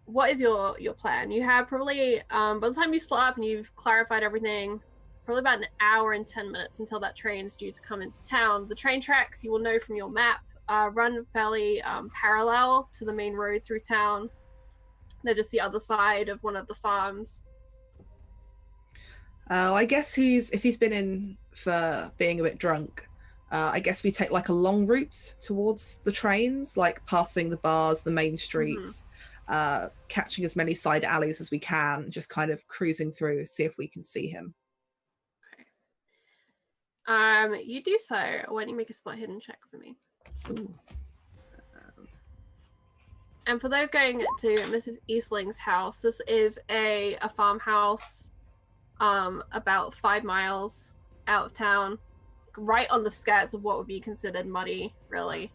What is your plan? You have probably, by the time you split up and you've clarified everything, probably about an hour and 10 minutes until that train is due to come into town. The train tracks, you will know from your map, run fairly parallel to the main road through town. They're just the other side of one of the farms. I guess if he's been in for being a bit drunk, I guess we take like a long route towards the trains, like passing the bars, the main streets, catching as many side alleys as we can, just kind of cruising through, see if we can see him. Okay. You do so. Why don't you make a spot hidden check for me? Ooh. And for those going to Mrs. Eastling's house, this is a farmhouse about 5 miles out of town, right on the skirts of what would be considered muddy, really.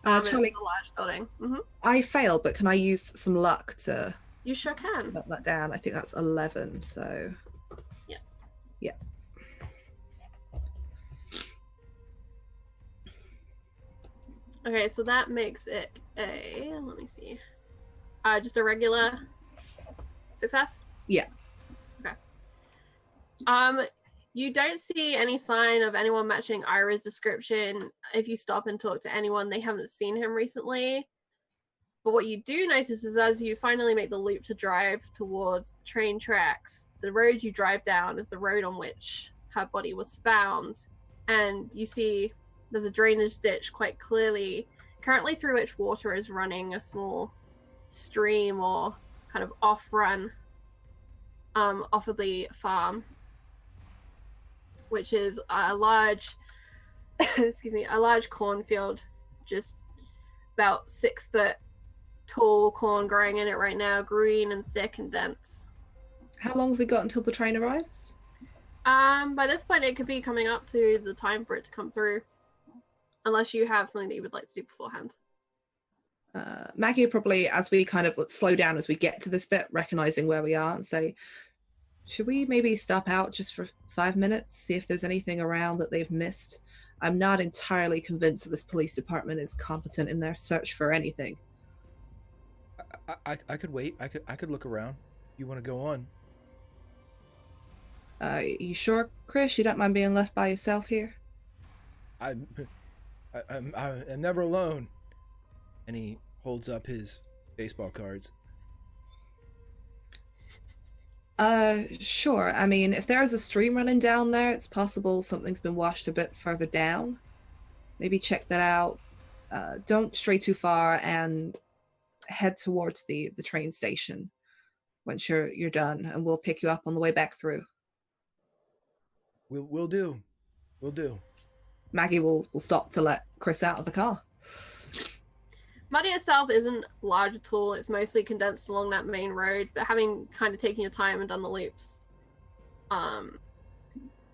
Charlie, it's a large building. I failed, but can I use some luck to You sure can. knock that down? I think that's 11, so... Yeah. Yeah. Okay, so that makes it a, let me see, just a regular success? Yeah. Okay. You don't see any sign of anyone matching Ira's description. If you stop and talk to anyone, they haven't seen him recently. But what you do notice is as you finally make the loop to drive towards the train tracks, the road you drive down is the road on which her body was found. And you see there's a drainage ditch quite clearly, currently through which water is running, a small stream or kind of off-run off of the farm, which is a large, a large cornfield, just about 6 foot tall corn growing in it right now, green and thick and dense. How long have we got until the train arrives? By this point, it could be coming up to the time for it to come through. Unless you have something that you would like to do beforehand. Maggie would probably, as we kind of slow down as we get to this bit, recognizing where we are, and say, should we maybe stop out just for 5 minutes, see if there's anything around that they've missed? I'm not entirely convinced that this police department is competent in their search for anything. I could wait. I could look around. You want to go on? You sure, Chris? You don't mind being left by yourself here? I'm never alone. And he holds up his baseball cards. Sure. I mean, if there's a stream running down there, it's possible something's been washed a bit further down. Maybe check that out. Don't stray too far and head towards the train station once you're done, and we'll pick you up on the way back through. We'll do. We'll do. Maggie will stop to let Chris out of the car. Muddy itself isn't large at all. It's mostly condensed along that main road, but having kind of taken your time and done the loops,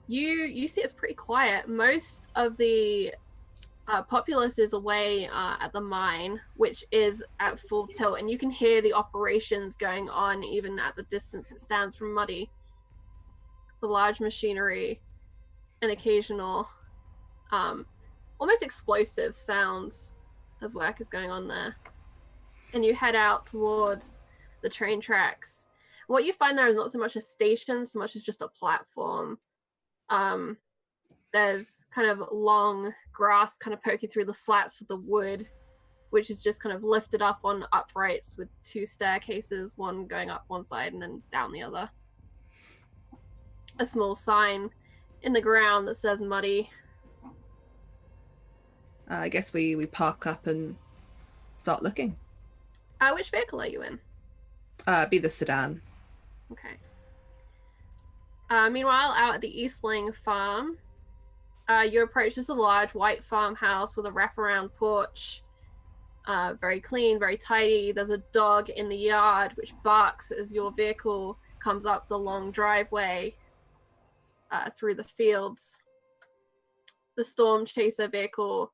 you see it's pretty quiet. Most of the populace is away at the mine, which is at full tilt, and you can hear the operations going on even at the distance it stands from Muddy. The large machinery and occasional almost explosive sounds as work is going on there. And you head out towards the train tracks. What you find there is not so much a station so much as just a platform. There's kind of long grass kind of poking through the slats of the wood, which is just kind of lifted up on uprights with 2 staircases, one going up one side and then down the other. A small sign in the ground that says Muddy. I guess we park up and start looking. Which vehicle are you in? Be the sedan. Okay. Meanwhile, out at the Eastling farm, you approach this large white farmhouse with a wraparound porch. Very clean, very tidy. There's a dog in the yard which barks as your vehicle comes up the long driveway through the fields. The storm chaser vehicle,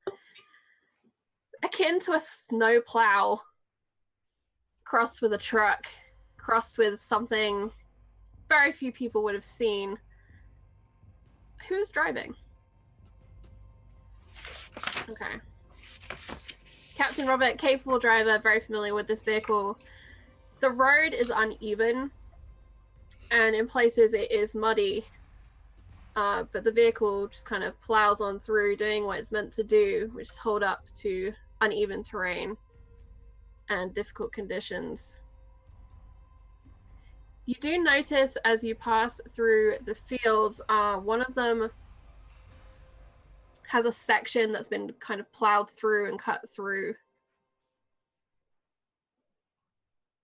akin to a snow plow, crossed with a truck, crossed with something very few people would have seen. Who's driving? Okay. Captain Robert, capable driver, very familiar with this vehicle. The road is uneven, and in places it is muddy. But the vehicle just kind of plows on through, doing what it's meant to do, which is hold up to uneven terrain and difficult conditions. You do notice as you pass through the fields, one of them has a section that's been kind of plowed through and cut through.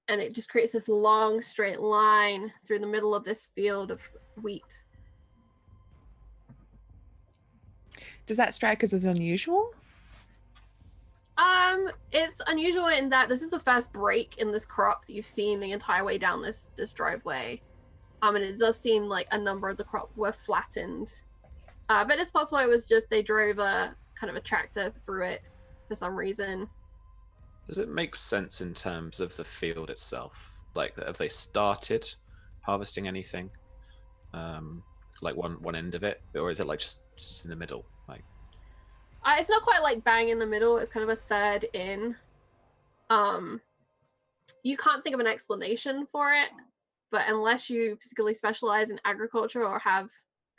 And it just creates this long, straight line through the middle of this field of wheat. Does that strike us as unusual? It's unusual in that this is the first break in this crop that you've seen the entire way down this driveway. And it does seem like a number of the crop were flattened. But it's possible it was just they drove a kind of a tractor through it for some reason. Does it make sense in terms of the field itself? Like, have they started harvesting anything? Like one end of it, or is it like just in the middle? Like, it's not quite like bang in the middle. It's kind of a third in. You can't think of an explanation for it, but unless you particularly specialize in agriculture or have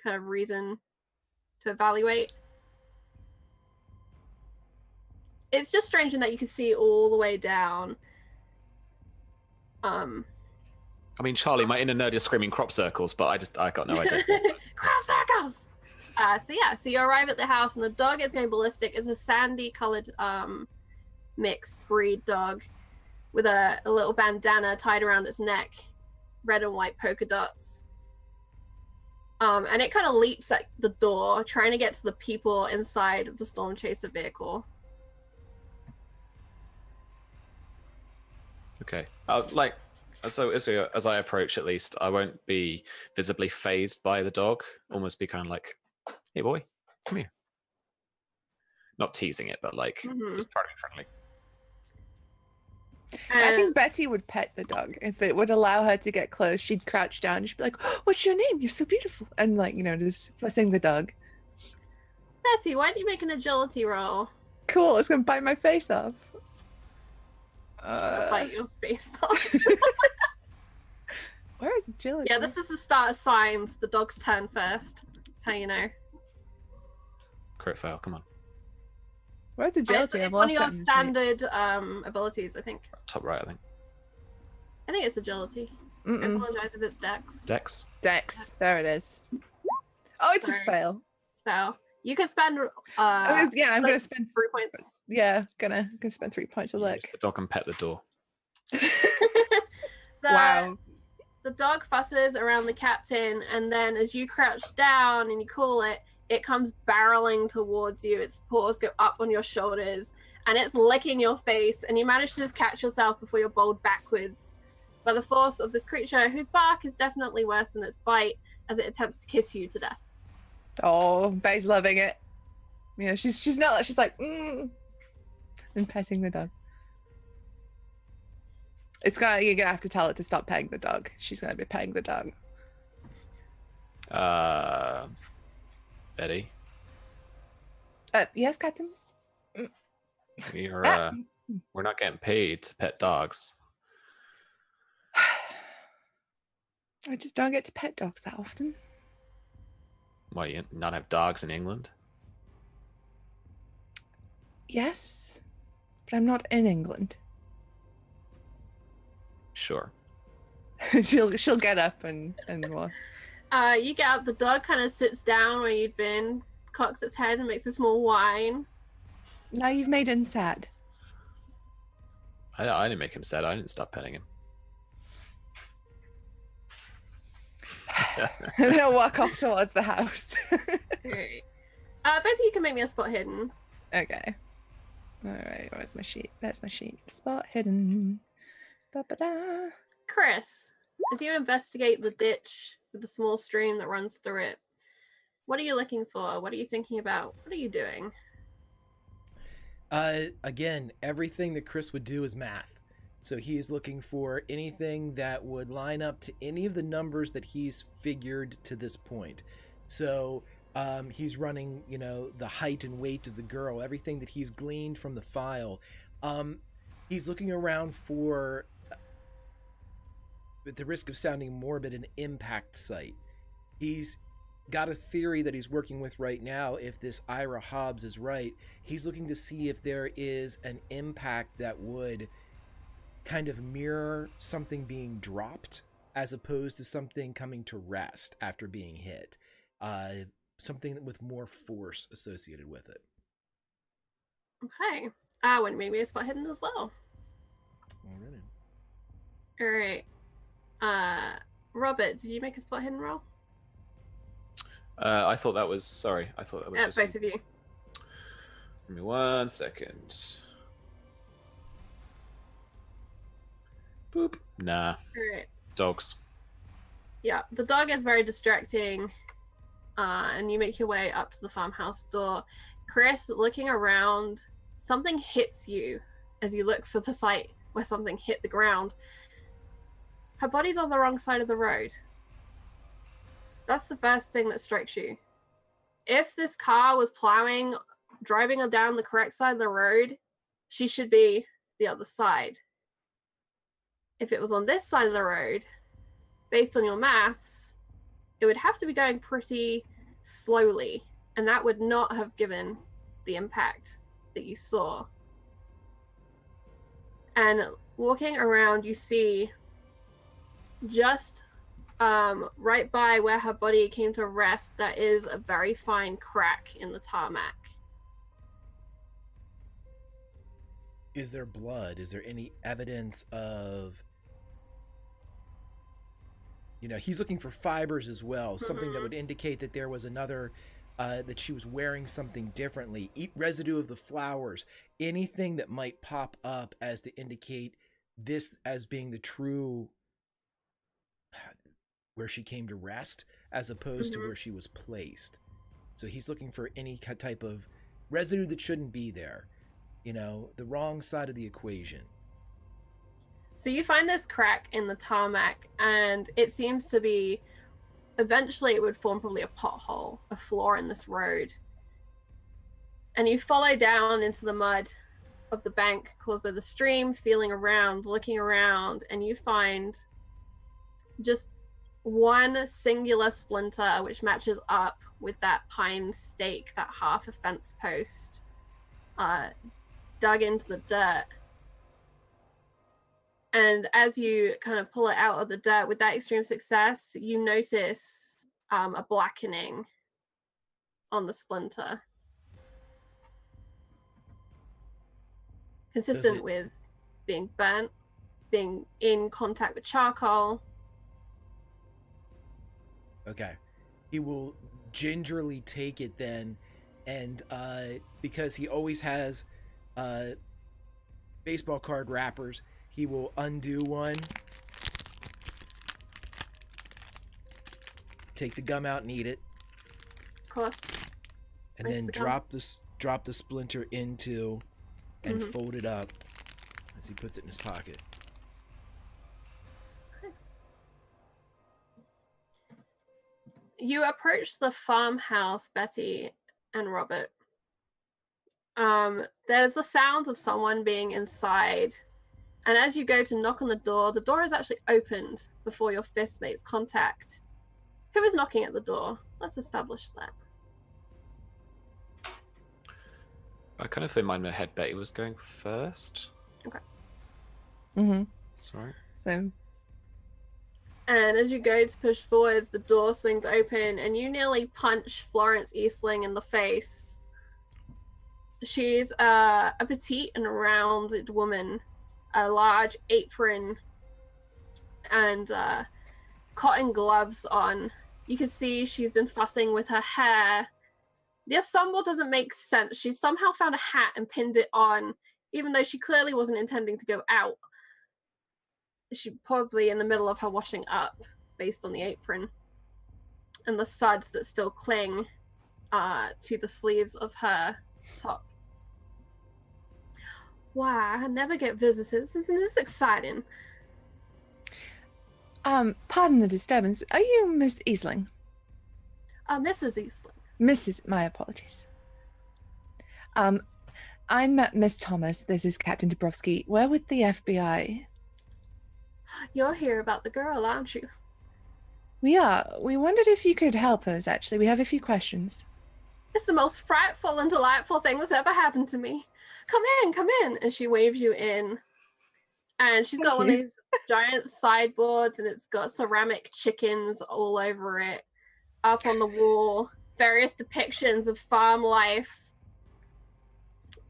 kind of reason to evaluate, it's just strange in that you can see all the way down. I mean, Charlie, my inner nerd is screaming crop circles, but I got no idea. Crop circles! So you arrive at the house and the dog is going ballistic. It's a sandy colored mixed breed dog with a little bandana tied around its neck, red and white polka dots. And it kind of leaps at the door, trying to get to the people inside of the storm chaser vehicle. Okay. So as I approach, at least, I won't be visibly phased by the dog. Almost be kind of like, "Hey, boy, come here." Not teasing it, but like just trying to be friendly. I think Betty would pet the dog if it would allow her to get close. She'd crouch down and she'd be like, "Oh, what's your name? You're so beautiful," and like, just fussing the dog. Betty, why don't you make an agility roll? Cool, it's gonna bite my face off. Bite your face off. Where is agility? Yeah, this is the start of signs. The dog's turn first. That's how you know. Crit fail, come on. Where's agility? It's one of your standard abilities, I think. Top right, I think. I think it's agility. I apologize if it's dex. Dex. There it is. Oh, it's a fail. It's fail. You can spend. I'm gonna spend 3 points. Yeah, gonna spend 3 points of luck. Use the dog and pet the door. Wow. The dog fusses around the captain, and then as you crouch down and you call it, it comes barreling towards you. Its paws go up on your shoulders, and it's licking your face, and you manage to just catch yourself before you're bowled backwards by the force of this creature, whose bark is definitely worse than its bite, as it attempts to kiss you to death. Oh, Betty's loving it. Yeah, she's not. She's like, and petting the dog. You're gonna have to tell it to stop petting the dog. She's gonna be petting the dog. Betty. Yes, Captain. We're not getting paid to pet dogs. I just don't get to pet dogs that often. Why, you not have dogs in England? Yes, but I'm not in England. Sure. she'll get up and what? You get up. The dog kind of sits down where you'd been, cocks its head, and makes a small whine. Now you've made him sad. I didn't make him sad. I didn't stop petting him. And then I'll walk off towards the house. Right. Both of you can make me a spot hidden. Okay. All right. Where's my sheet? That's my sheet. Spot hidden. Ba-ba-da. Chris, as you investigate the ditch with the small stream that runs through it, what are you looking for? What are you thinking about? What are you doing? Again, everything that Chris would do is math. So he is looking for anything that would line up to any of the numbers that he's figured to this point. So he's running, the height and weight of the girl, everything that he's gleaned from the file. He's looking around for, at the risk of sounding morbid, an impact site. He's got a theory that he's working with right now. If this Ira Hobbs is right, he's looking to see if there is an impact that would kind of mirror something being dropped as opposed to something coming to rest after being hit. Something with more force associated with it. Okay. I wouldn't make me a spot hidden as well. Alrighty. Alright. Robert, did you make a spot hidden roll? I thought that was just Both of you. Give me 1 second. Boop. Nah. Alright. Dogs. Yeah, the dog is very distracting. And you make your way up to the farmhouse door. Chris, looking around, something hits you as you look for the site where something hit the ground. Her body's on the wrong side of the road. That's the first thing that strikes you. If this car was plowing, driving her down the correct side of the road, she should be the other side. If it was on this side of the road, based on your maths, it would have to be going pretty slowly, and that would not have given the impact that you saw. And walking around, you see just right by where her body came to rest, there is a very fine crack in the tarmac. Is there blood? Is there any evidence of... he's looking for fibers as well, something that would indicate that there was another, that she was wearing something differently. Eat residue of the flowers, anything that might pop up as to indicate this as being the true, where she came to rest, as opposed to where she was placed. So he's looking for any type of residue that shouldn't be there. The wrong side of the equation. So you find this crack in the tarmac, and it seems to be, eventually it would form probably a pothole, a flaw in this road. And you follow down into the mud of the bank caused by the stream, feeling around, looking around, and you find just one singular splinter which matches up with that pine stake, that half a fence post, dug into the dirt. And as you kind of pull it out of the dirt with that extreme success, you notice a blackening on the splinter. Consistent with being burnt, being in contact with charcoal. Okay. He will gingerly take it then, and because he always has baseball card wrappers, he will undo one, take the gum out and eat it, Of course. and Nice then the gum. drop the splinter into and fold it up as he puts it in his pocket. You approach the farmhouse, Betty and Robert. There's the sounds of someone being inside. And as you go to knock on the door is actually opened before your fist makes contact. Who is knocking at the door? Let's establish that. I kind of in my head Betty was going first. Mm-hmm. Sorry. So And as you go to push forwards, the door swings open and you nearly punch Florence Eastling in the face. She's a petite and rounded woman, a large apron and cotton gloves on. You can see she's been fussing with her hair. The ensemble doesn't make sense. She somehow found a hat and pinned it on, even though she clearly wasn't intending to go out. She's probably in the middle of her washing up, based on the apron and the suds that still cling to the sleeves of her top. Wow, I never get visitors. Isn't this exciting? Pardon the disturbance. Are you Miss Eastling? Mrs. Eastling. Mrs. My apologies. I'm Miss Thomas. This is Captain Dabrowski. We're with the FBI. You're here about the girl, aren't you? We are. We wondered if you could help us, actually. We have a few questions. It's the most frightful and delightful thing that's ever happened to me. Come in, come in. And she waves you in. And she's got Thank one of you. these giant sideboards, and it's got ceramic chickens all over it. Up on the wall, various depictions of farm life,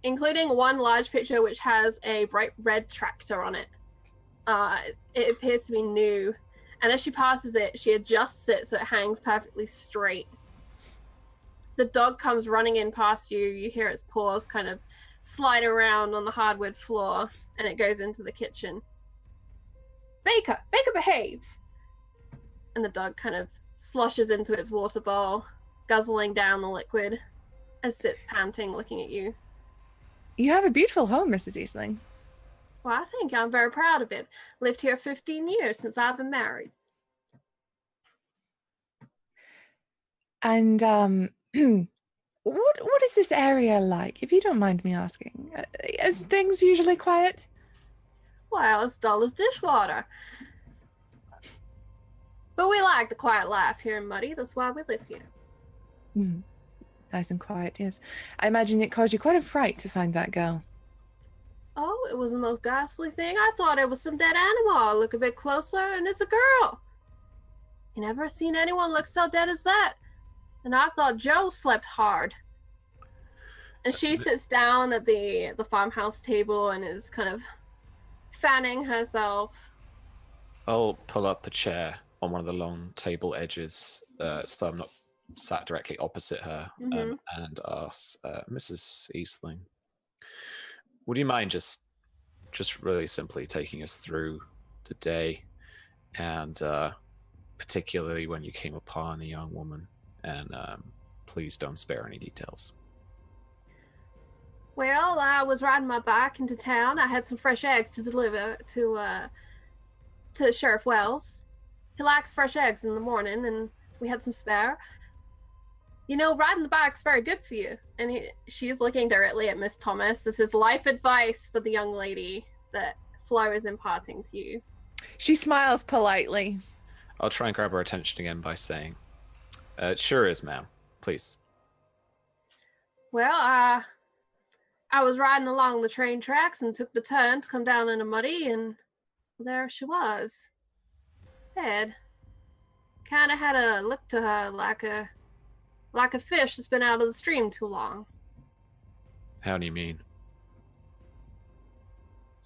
including one large picture which has a bright red tractor on it. It appears to be new. And as she passes it, she adjusts it so it hangs perfectly straight. The dog comes running in past you. You hear its paws kind of slide around on the hardwood floor, and it goes into the kitchen. Baker, behave! And the dog kind of sloshes into its water bowl, guzzling down the liquid, and sits panting, looking at you. You have a beautiful home, Mrs. Eastling. Well, I think I'm very proud of it. Lived here 15 years since I've been married. And what is this area like, if you don't mind me asking? Is things usually quiet? Well, it's dull as dishwater. But we like the quiet life here in Muddy. That's why we live here. Nice and quiet, yes. I imagine it caused you quite a fright to find that girl. Oh, it was the most ghastly thing. I thought it was some dead animal. I look a bit closer, and it's a girl. You never seen anyone look so dead as that. And I thought Joe slept hard. And she sits down at the farmhouse table and is kind of fanning herself. I'll pull up a chair on one of the long table edges, so I'm not sat directly opposite her, and ask, Mrs. Eastling, would you mind just really simply taking us through the day, and particularly when you came upon a young woman, and please don't spare any details. Well, I was riding my bike into town. I had some fresh eggs to deliver to Sheriff Wells. He likes fresh eggs in the morning, and we had some spare. You know, riding the bike's very good for you. And she's looking directly at Miss Thomas. This is life advice for the young lady that Flo is imparting to you. She smiles politely. I'll try and grab her attention again by saying, it sure is, ma'am. Please. Well, I was riding along the train tracks and took the turn to come down in a muddy, and there she was. Dead. Kinda had a look to her like a fish that's been out of the stream too long. How do you mean?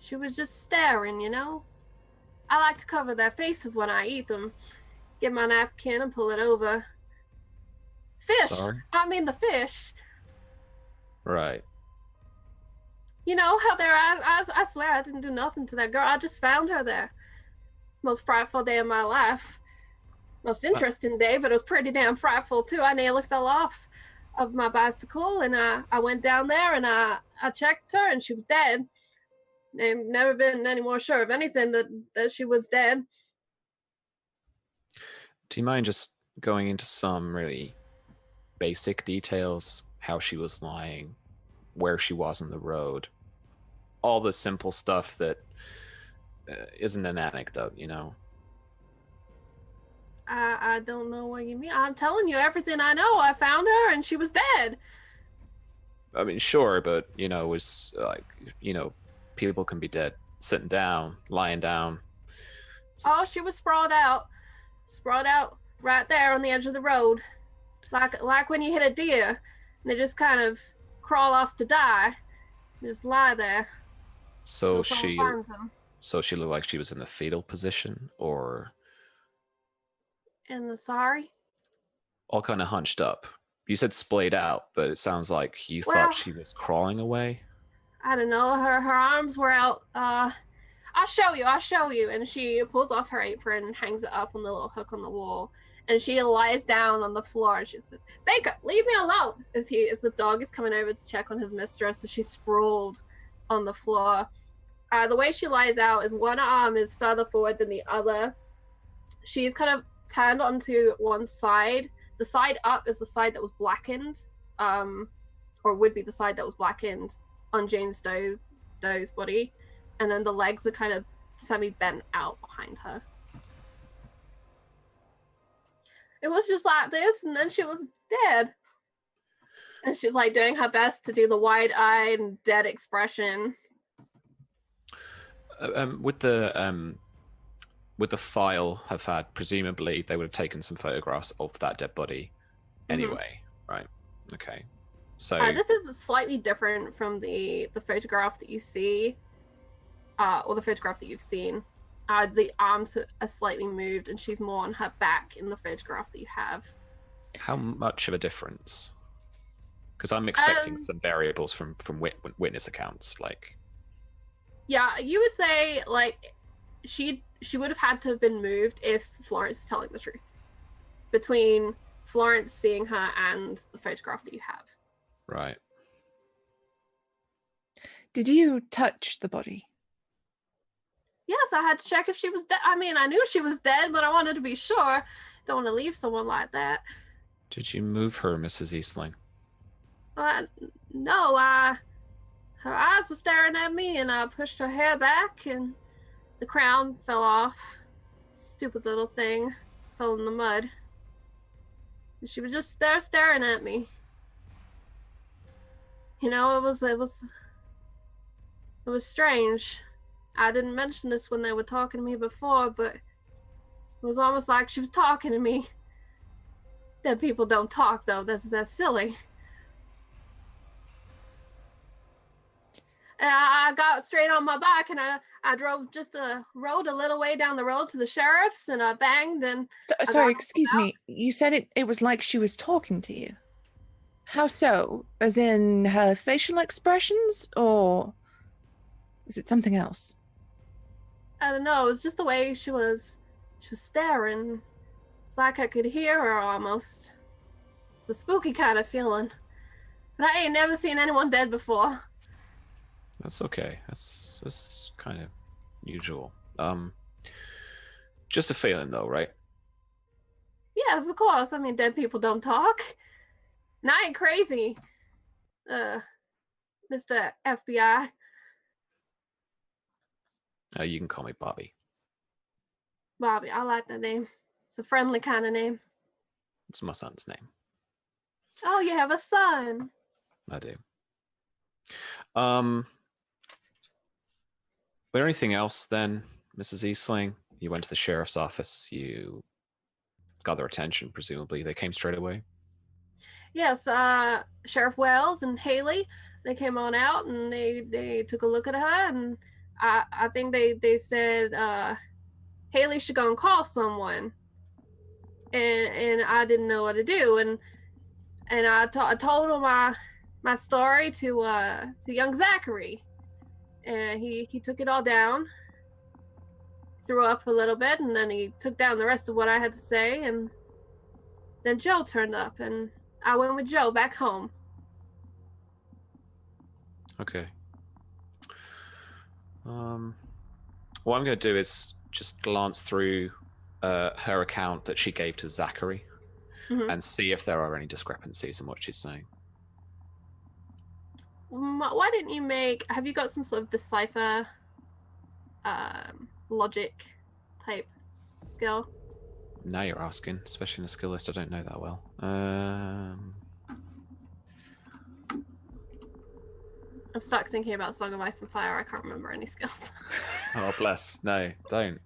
She was just staring, you know? I like to cover their faces when I eat them. Get my napkin and pull it over. Fish! Sorry? I mean the fish. Right. You know how their eyes, I swear I didn't do nothing to that girl. I just found her there. Most frightful day of my life. Most interesting day, but it was pretty damn frightful too. I nearly fell off of my bicycle, and I went down there and I checked her, and she was dead. I've never been any more sure of anything that she was dead. Do you mind just going into some really basic details? How she was lying, where she was on the road, all the simple stuff that isn't an anecdote, you know? I don't know what you mean. I'm telling you everything I know. I found her and she was dead. I mean, sure, but, you know, it was like, you know, people can be dead sitting down, lying down. Oh, she was sprawled out right there on the edge of the road. Like when you hit a deer and they just kind of crawl off to die. They just lie there. So she looked like she was in the fetal position, or in the sorry? All kind of hunched up. You said splayed out, but it sounds like you thought she was crawling away. I don't know. Her arms were out. I'll show you. And she pulls off her apron and hangs it up on the little hook on the wall. And she lies down on the floor and she says, "Baker, leave me alone!" As the dog is coming over to check on his mistress, so she's sprawled on the floor. The way she lies out is one arm is further forward than the other. She's kind of turned onto one side. The side up is the side that was blackened, or would be the side that was blackened on Jane Doe's body. And then the legs are kind of semi-bent out behind her. It was just like this, and then she was dead. And she's like doing her best to do the wide-eyed and dead expression. Would the file have had, presumably they would have taken some photographs of that dead body anyway, right? Okay. So this is slightly different from the photograph that you see, or the photograph that you've seen. The arms are slightly moved, and she's more on her back in the photograph that you have. how much of a difference? Because I'm expecting some variables from witness accounts, like. Yeah, you would say like she would have had to have been moved if Florence is telling the truth. Between Florence seeing her and the photograph that you have. Right. Did you touch the body? Yes, I had to check if she was dead. I mean, I knew she was dead, but I wanted to be sure. Don't want to leave someone like that. Did you move her, Mrs. Eastling? No, her eyes were staring at me, and I pushed her hair back, and the crown fell off. Stupid little thing. Fell in the mud. And she was just there staring at me. You know, it was strange. I didn't mention this when they were talking to me before, but it was almost like she was talking to me. Dead people don't talk, though. That's silly. And I got straight on my bike, and I drove just a little way down the road to the sheriff's, and I banged, and Sorry, excuse me. You said it was like she was talking to you. How so? As in her facial expressions, or is it something else? I don't know. It was just the way she was staring. It's like I could hear her almost. The spooky kind of feeling. But I ain't never seen anyone dead before. That's okay. That's kind of usual. Just a feeling, though, right? Yes, of course. I mean, dead people don't talk. And I ain't crazy, Mr. FBI. You can call me Bobby. Bobby, I like that name. It's a friendly kind of name. It's my son's name. Oh, you have a son. I do. Was there anything else then, Mrs. Eastling? You went to the sheriff's office. You got their attention, presumably. They came straight away? Yes, Sheriff Wells and Haley, they came on out, and they took a look at her, and I think they said Haley should go and call someone, and I didn't know what to do, and I told him my story to young Zachary, and he took it all down, threw up a little bit, and then he took down the rest of what I had to say, and then Joe turned up, and I went with Joe back home. Okay. What I'm going to do is just glance through her account that she gave to Zachary and see if there are any discrepancies in what she's saying. Why didn't you have you got some sort of decipher logic type skill? Now you're asking, especially in a skill list I don't know that well. I'm stuck thinking about Song of Ice and Fire. I can't remember any skills. Oh, bless. No, don't.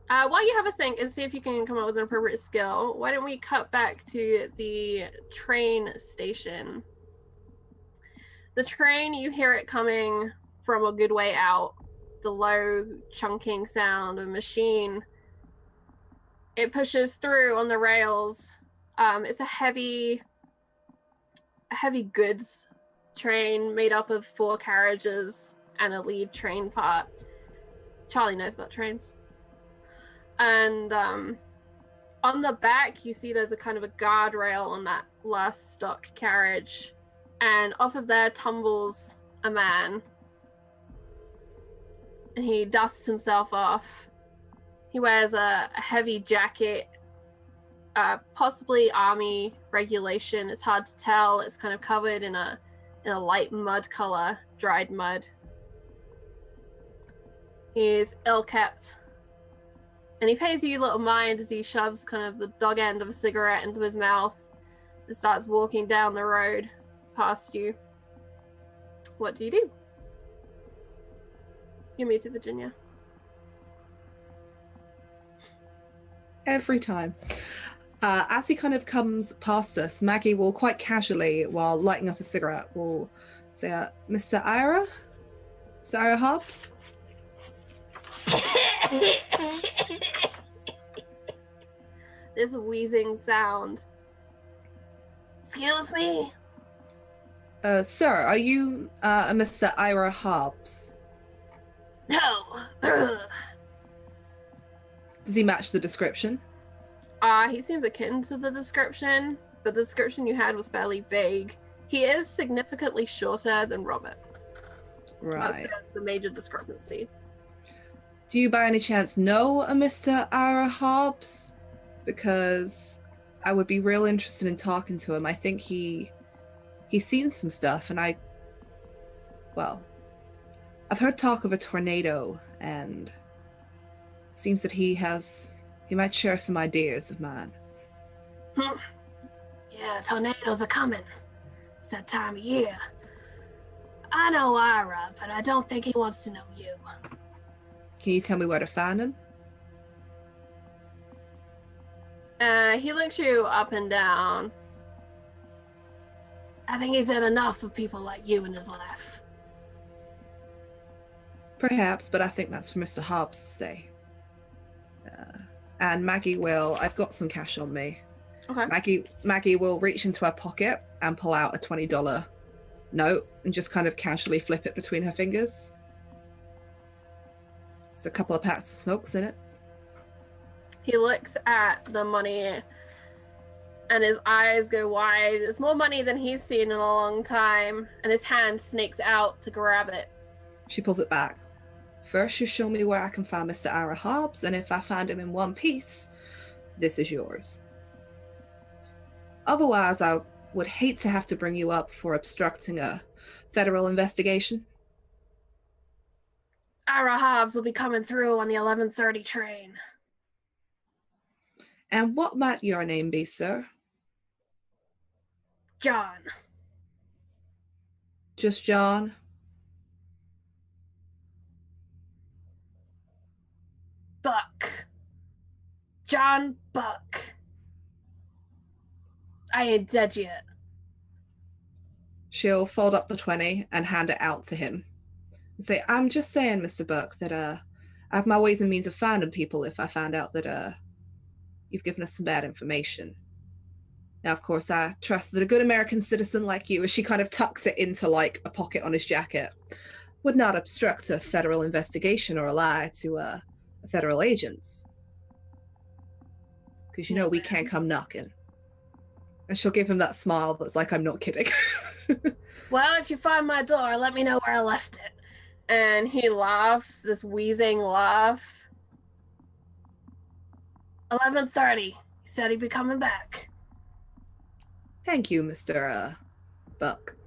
While you have a think and see if you can come up with an appropriate skill, why don't we cut back to the train station? The train, you hear it coming from a good way out. The low chunking sound of a machine. It pushes through on the rails. It's a heavy goods train made up of 4 carriages and a lead train part. Charlie knows about trains. And on the back, you see there's a kind of a guardrail on that last stock carriage, and off of there tumbles a man. And he dusts himself off. He wears a heavy jacket, possibly army regulation. It's hard to tell. It's kind of covered in a light mud color, dried mud. He's ill-kept. And he pays you little mind as he shoves kind of the dog end of a cigarette into his mouth and starts walking down the road past you. What do you do? You move to Virginia. Every time. As he kind of comes past us, Maggie will quite casually, while lighting up a cigarette, will say, Mr. Ira? Mr. Ira Hobbs? This wheezing sound. Excuse me? Sir, are you a Mr. Ira Hobbs? No. Does he match the description? He seems akin to the description, but the description you had was fairly vague. He is significantly shorter than Robert. Right. That's the major discrepancy. Do you by any chance know a Mr. Ira Hobbs? Because I would be real interested in talking to him. I think he's seen some stuff, and I've heard talk of a tornado, and it seems that he might share some ideas of mine. Yeah, tornadoes are coming. It's that time of year. I know Ira, but I don't think he wants to know you. Can you tell me where to find him? He looks you up and down. I think he's had enough of people like you in his life. Perhaps, but I think that's for Mr. Hobbs to say. And Maggie will, I've got some cash on me. Okay. Maggie will reach into her pocket and pull out a $20 note and just kind of casually flip it between her fingers. There's a couple of packs of smokes in it. He looks at the money and his eyes go wide. It's more money than he's seen in a long time, and his hand snakes out to grab it. She pulls it back. First, you show me where I can find Mr. Ira Hobbs, and if I find him in one piece, this is yours. Otherwise, I would hate to have to bring you up for obstructing a federal investigation. Ira Hobbs will be coming through on the 11:30 train. And what might your name be, sir? John. Just John? Buck. John Buck. I ain't dead yet. She'll fold up the 20 and hand it out to him. And say, I'm just saying, Mr. Buck, that I have my ways and means of finding people if I find out that you've given us some bad information. Now, of course, I trust that a good American citizen like you, as she kind of tucks it into like a pocket on his jacket, would not obstruct a federal investigation or lie to a federal agent. Because you know we can't come knocking. And she'll give him that smile that's like, I'm not kidding. Well, if you find my door, let me know where I left it. And he laughs, this wheezing laugh. 11:30. He said he'd be coming back. Thank you, Mr. Buck.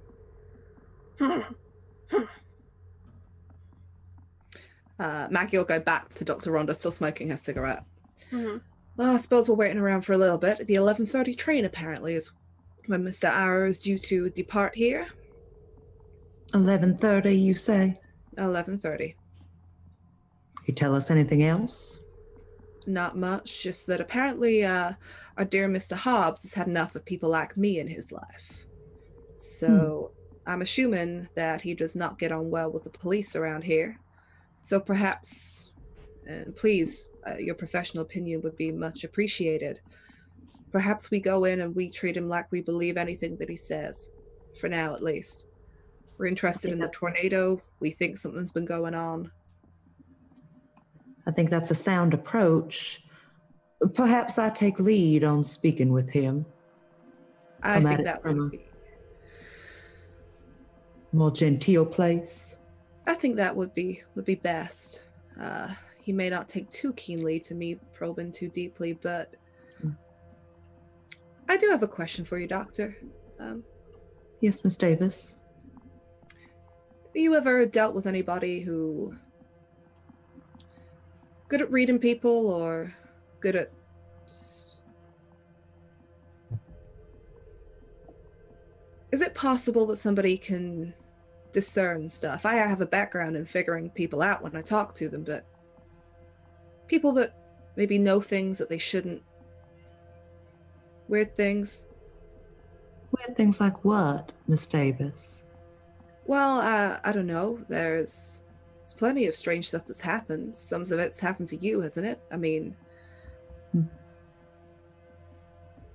Maggie will go back to Dr. Rhonda, still smoking her cigarette. Mm-hmm. Well, I suppose we're waiting around for a little bit. The 11:30 train, apparently, is when Mr. Arrow is due to depart here. 11:30, you say? 11:30. You tell us anything else? Not much, just that apparently our dear Mr. Hobbs has had enough of people like me in his life. So I'm assuming that he does not get on well with the police around here. So perhaps, and please, your professional opinion would be much appreciated. Perhaps we go in and we treat him like we believe anything that he says. For now, at least. We're interested in the tornado. We think something's been going on. I think that's a sound approach. Perhaps I take lead on speaking with him. I think that would be more genteel place. I think that would be best. He may not take too keenly to me probing too deeply, but I do have a question for you, Doctor. Yes, Miss Davis. Have you ever dealt with anybody who good at reading people or good at is it possible that somebody can discern stuff. I have a background in figuring people out when I talk to them, but people that maybe know things that they shouldn't. Weird things. Weird things like what, Miss Davis? Well, I don't know. There's plenty of strange stuff that's happened. Some of it's happened to you, hasn't it? I mean,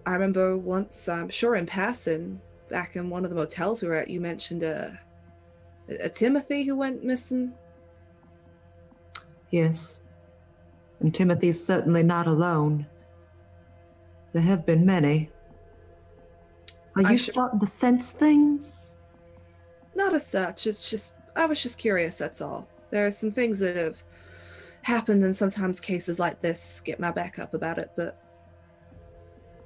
I remember once, I'm sure in passing, back in one of the motels we were at, you mentioned a Timothy who went missing. Yes. And Timothy's certainly not alone. There have been many. Are you starting to sense things? Not as such. It's just, I was just curious, that's all. There are some things that have happened, and sometimes cases like this get my back up about it, but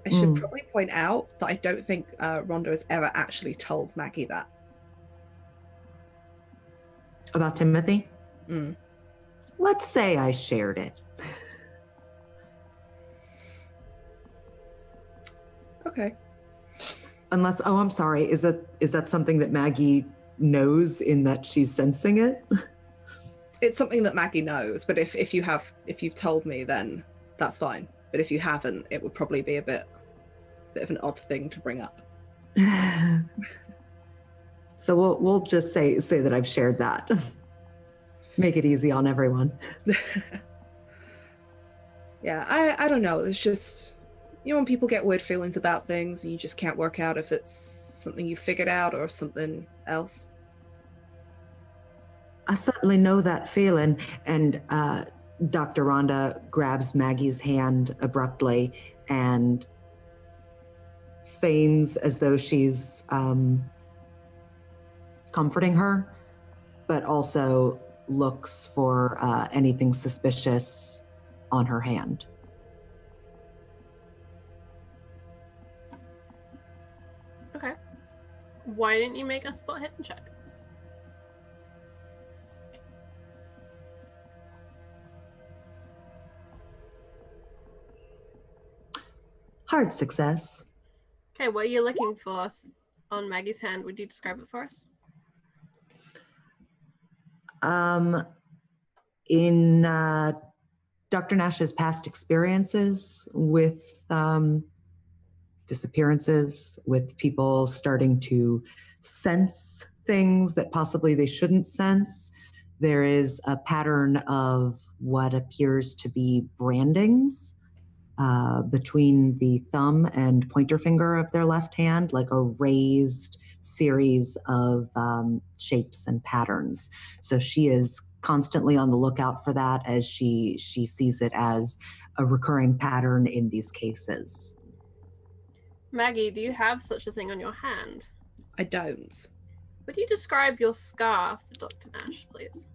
I should probably point out that I don't think Rhonda has ever actually told Maggie that. About Timothy? Mm. Let's say I shared it. Okay. Unless, oh, I'm sorry. Is that something that Maggie knows in that she's sensing it? It's something that Maggie knows, but if you've told me, then that's fine. But if you haven't, it would probably be a bit of an odd thing to bring up. So we'll just say that I've shared that. Make it easy on everyone. Yeah, I don't know. It's just, you know, when people get weird feelings about things and you just can't work out if it's something you figured out or something else. I certainly know that feeling. And Dr. Rhonda grabs Maggie's hand abruptly and feigns as though she's comforting her, but also looks for anything suspicious on her hand. Okay. Why didn't you make a spot hidden check? Hard success. Okay, what are you looking for on Maggie's hand? Would you describe it for us? In Dr. Nash's past experiences with disappearances, with people starting to sense things that possibly they shouldn't sense, there is a pattern of what appears to be brandings between the thumb and pointer finger of their left hand, like a raised series of shapes and patterns. So she is constantly on the lookout for that, as she sees it as a recurring pattern in these cases. Maggie, do you have such a thing on your hand? I don't. Would you describe your scar for Dr. Nash, please?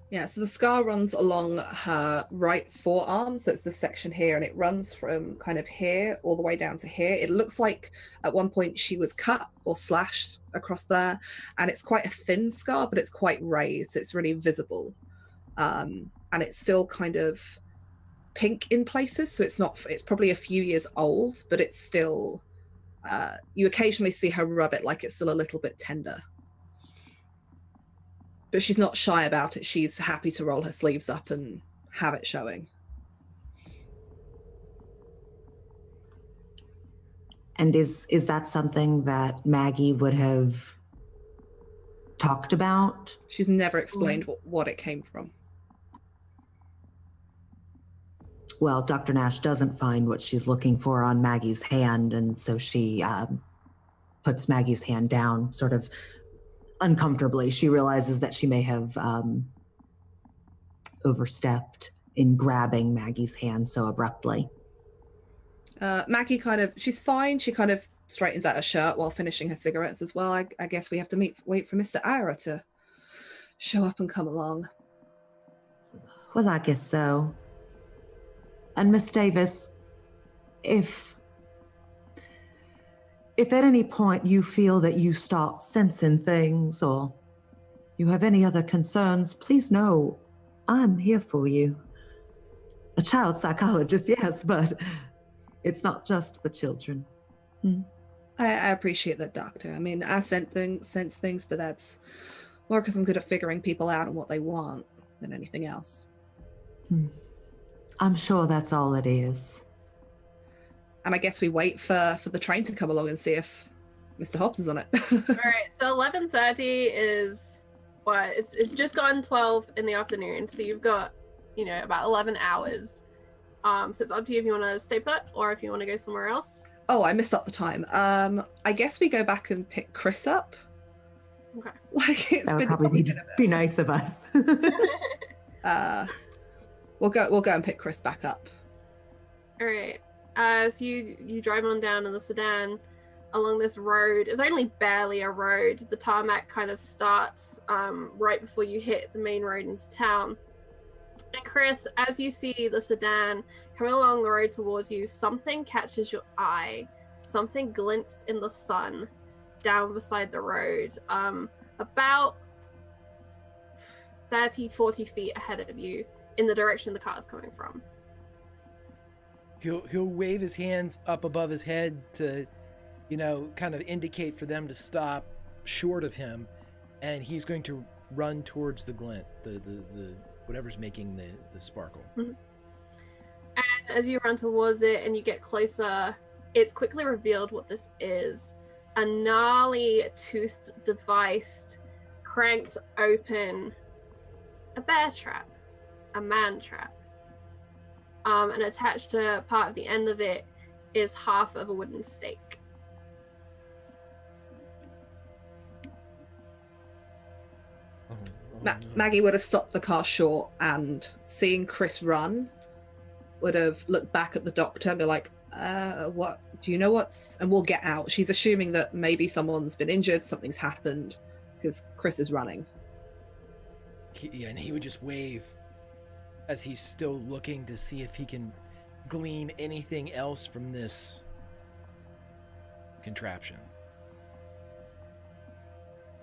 Yeah, so the scar runs along her right forearm, so it's this section here, and it runs from kind of here all the way down to here. It looks like at one point she was cut or slashed across there, and it's quite a thin scar, but it's quite raised, so it's really visible. And it's still kind of pink in places, so it's probably a few years old, but it's still, you occasionally see her rub it like it's still a little bit tender. But she's not shy about it. She's happy to roll her sleeves up and have it showing. And is that something that Maggie would have talked about? She's never explained what it came from. Well, Dr. Nash doesn't find what she's looking for on Maggie's hand, and so she puts Maggie's hand down, sort of uncomfortably. She realizes that she may have overstepped in grabbing Maggie's hand so abruptly. Maggie she's fine. She kind of straightens out her shirt while finishing her cigarettes as well. I guess we have to wait for Mr. Ira to show up and come along. Well, I guess so. And Miss Davis, if at any point you feel that you start sensing things or you have any other concerns, please know I'm here for you. A child psychologist, yes, but it's not just for children. I appreciate that, Doctor. I mean, I sense things, but that's More because I'm good at figuring people out and what they want than anything else. I'm sure that's all it is. And I guess we wait for the train to come along and see if Mr. Hobbs is on it. All right, so 11:30 is what? It's just gone 12 in the afternoon, so you've got, about 11 hours. So it's up to you if you want to stay put or if you want to go somewhere else. Oh, I messed up the time. I guess we go back and pick Chris up. Okay. Like it's That would been probably be nice of us. We'll go and pick Chris back up. All right. So you drive on down in the sedan along this road. It's only barely a road. The tarmac kind of starts right before you hit the main road into town. And Chris, as you see the sedan coming along the road towards you, something catches your eye. Something glints in the sun down beside the road, about 30, 40 feet ahead of you in the direction the car is coming from. He'll wave his hands up above his head to, kind of indicate for them to stop short of him, and he's going to run towards the glint, the whatever's making the sparkle. Mm-hmm. And as you run towards it and you get closer, it's quickly revealed what this is. A gnarly, toothed device cranked open a bear trap, a man trap. And attached to part of the end of it is half of a wooden stake. Maggie would have stopped the car short and seeing Chris run would have looked back at the doctor and be like, what do you know what's, and we'll get out. She's assuming that maybe someone's been injured, something's happened because Chris is running. And he would just wave as he's still looking to see if he can glean anything else from this contraption.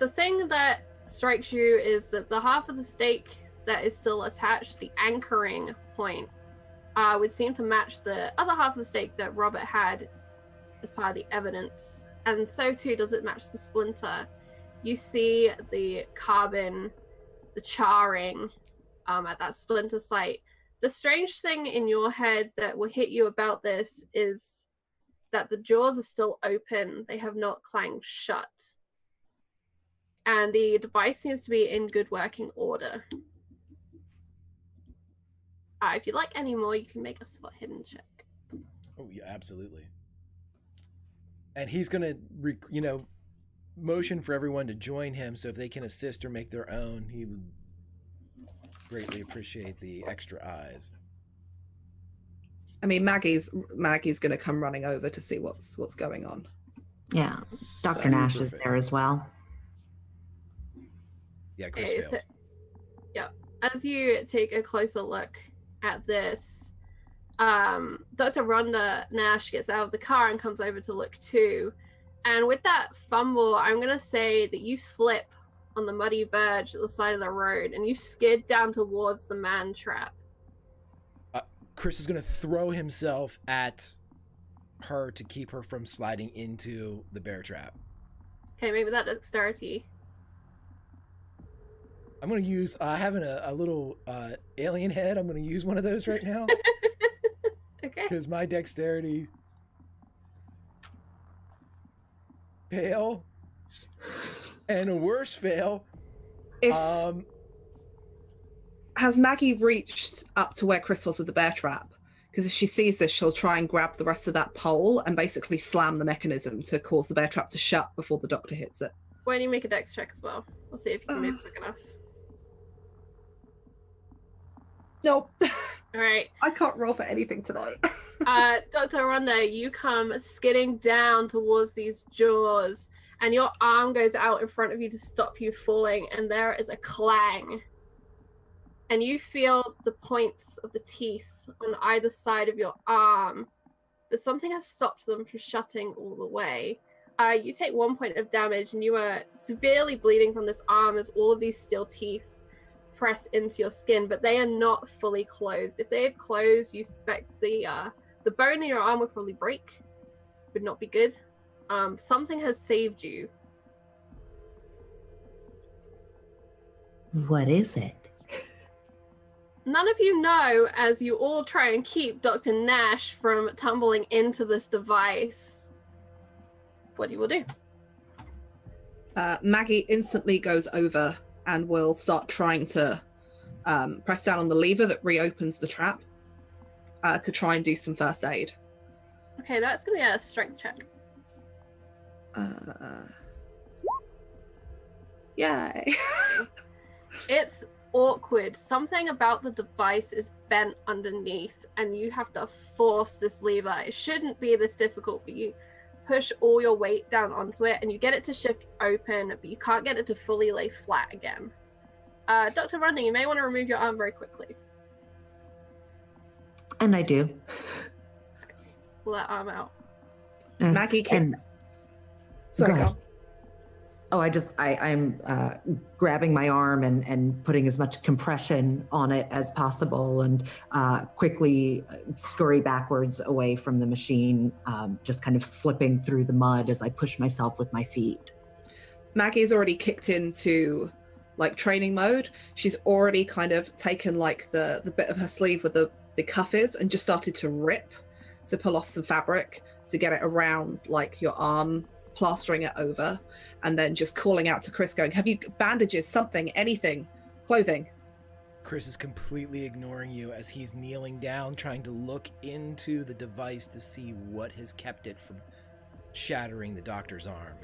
The thing that strikes you is that the half of the stake that is still attached, the anchoring point, would seem to match the other half of the stake that Robert had as part of the evidence, and so too does it match the splinter. You see the carbon, the charring at that splinter site. The strange thing in your head that will hit you about this is that the jaws are still open. They have not clanged shut. And the device seems to be in good working order. If you'd like any more, you can make a spot hidden check. Oh, yeah, absolutely. And he's going to, motion for everyone to join him, so if they can assist or make their own, he would greatly appreciate the extra eyes. I mean, Maggie's going to come running over to see what's going on. Yeah, Dr. Nash is there as well. Yeah, Chris Okay, fails. Yeah. As you take a closer look at this, Dr. Rhonda Nash gets out of the car and comes over to look too. And with that fumble, I'm going to say that you slip on the muddy verge at the side of the road and you skid down towards the man trap. Chris is going to throw himself at her to keep her from sliding into the bear trap. Okay, maybe that dexterity. I'm going to use, having a little alien head, I'm going to use one of those right now. Okay. Because my dexterity... fail. And a worse fail. Has Maggie reached up to where Chris was with the bear trap? Because if she sees this, she'll try and grab the rest of that pole and basically slam the mechanism to cause the bear trap to shut before the doctor hits it. Why don't you make a dex check as well? We'll see if you can move quick enough. Nope. All right. I can't roll for anything tonight. Dr. Rhonda, you come skidding down towards these jaws, and your arm goes out in front of you to stop you falling, and there is a clang. And you feel the points of the teeth on either side of your arm, but something has stopped them from shutting all the way. You take 1 point of damage, and you are severely bleeding from this arm as all of these steel teeth press into your skin, but they are not fully closed. If they had closed, you suspect the bone in your arm would probably break. Would not be good. Something has saved you. What is it? None of you know, as you all try and keep Dr. Nash from tumbling into this device, what you will do. Maggie instantly goes over and will start trying to press down on the lever that reopens the trap to try and do some first aid. Okay, that's going to be a strength check. Yay. It's awkward. Something about the device is bent underneath and you have to force this lever. It shouldn't be this difficult, but you push all your weight down onto it and you get it to shift open, but you can't get it to fully lay flat again. Dr. Rondon, you may want to remove your arm very quickly. And I do. Pull that arm out. Maggie can... Sorry, Go go ahead. on. I'm grabbing my arm and putting as much compression on it as possible and quickly scurry backwards away from the machine, just kind of slipping through the mud as I push myself with my feet. Maggie's already kicked into like training mode. She's already kind of taken like the bit of her sleeve where the cuff is and just started to rip to pull off some fabric to get it around like your arm, plastering it over, and then just calling out to Chris going, have you bandages, something, anything, clothing? Chris is completely ignoring you as he's kneeling down, trying to look into the device to see what has kept it from shattering the doctor's arm.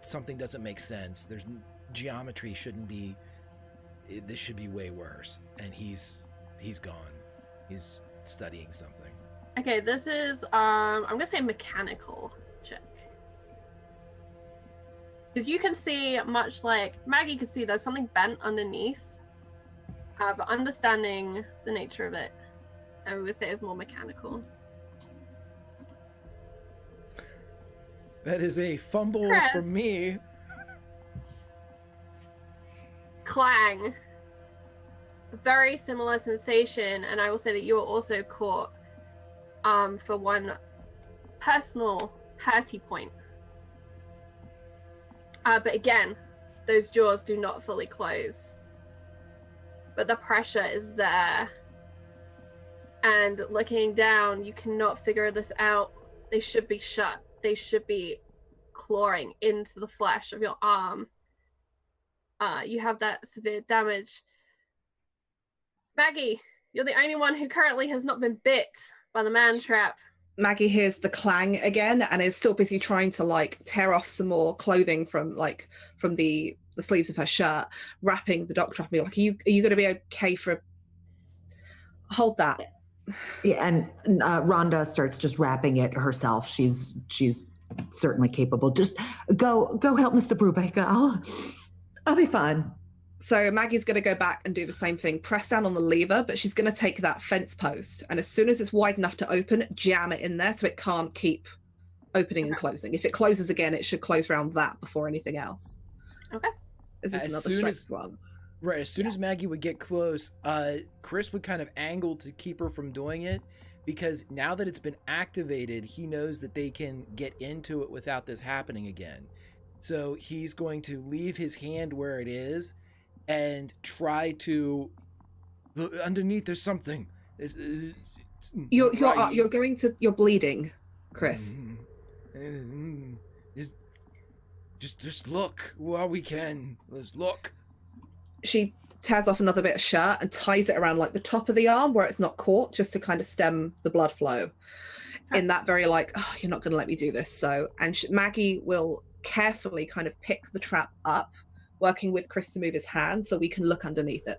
Something doesn't make sense. Geometry shouldn't be, this should be way worse. And he's gone. He's studying something. Okay, this is, I'm going to say mechanical check. Because you can see, much like Maggie can see, there's something bent underneath. But understanding the nature of it, I would say is more mechanical. That is a fumble Chris. from me. Clang. A very similar sensation, and I will say that you were also caught for one personal hurty point. But again, those jaws do not fully close. But the pressure is there. And looking down, you cannot figure this out. They should be shut. They should be clawing into the flesh of your arm. You have that severe damage. Maggie, you're the only one who currently has not been bit by the man trap. Maggie hears the clang again and is still busy trying to like tear off some more clothing from the sleeves of her shirt, wrapping the doctor up. Like, are you going to be okay for? Hold that. Yeah, and Rhonda starts just wrapping it herself. She's certainly capable. Just go help Mr. Brubaker. I'll be fine. So Maggie's going to go back and do the same thing, press down on the lever, but she's going to take that fence post. And as soon as it's wide enough to open, jam it in there so it can't keep opening and closing. If it closes again, it should close around that before anything else. Okay. This is another strength one. Right, as soon as Maggie would get close, Chris would kind of angle to keep her from doing it, because now that it's been activated, he knows that they can get into it without this happening again. So he's going to leave his hand where it is and try to look underneath. There's something. You're bleeding, Chris. Just look while we can. Let's look. She tears off another bit of shirt and ties it around like the top of the arm where it's not caught, just to kind of stem the blood flow. In that very like, oh, you're not going to let me do this. So, and Maggie will carefully kind of pick the trap up, working with Chris to move his hand so we can look underneath it.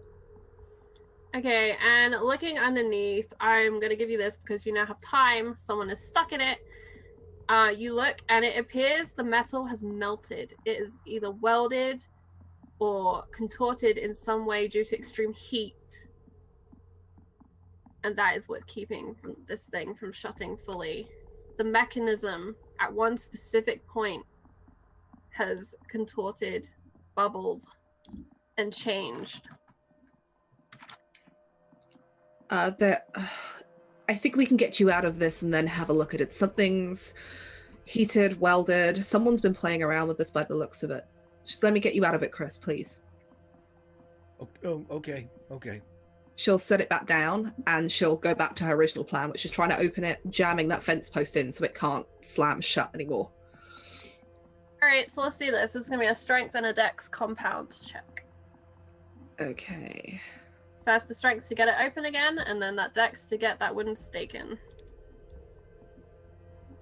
Okay, and looking underneath, I'm going to give you this because you now have time. Someone is stuck in it. You look, and it appears the metal has melted. It is either welded or contorted in some way due to extreme heat. And that is what's keeping this thing from shutting fully. The mechanism at one specific point has contorted, bubbled, and changed. I think we can get you out of this and then have a look at it. Something's heated, welded. Someone's been playing around with this by the looks of it. Just let me get you out of it, Chris, please. Oh, okay. Okay. She'll set it back down and she'll go back to her original plan, which is trying to open it, jamming that fence post in so it can't slam shut anymore. All right, so let's do this. This is going to be a strength and a dex compound check. Okay. First, the strength to get it open again, and then that dex to get that wooden stake in.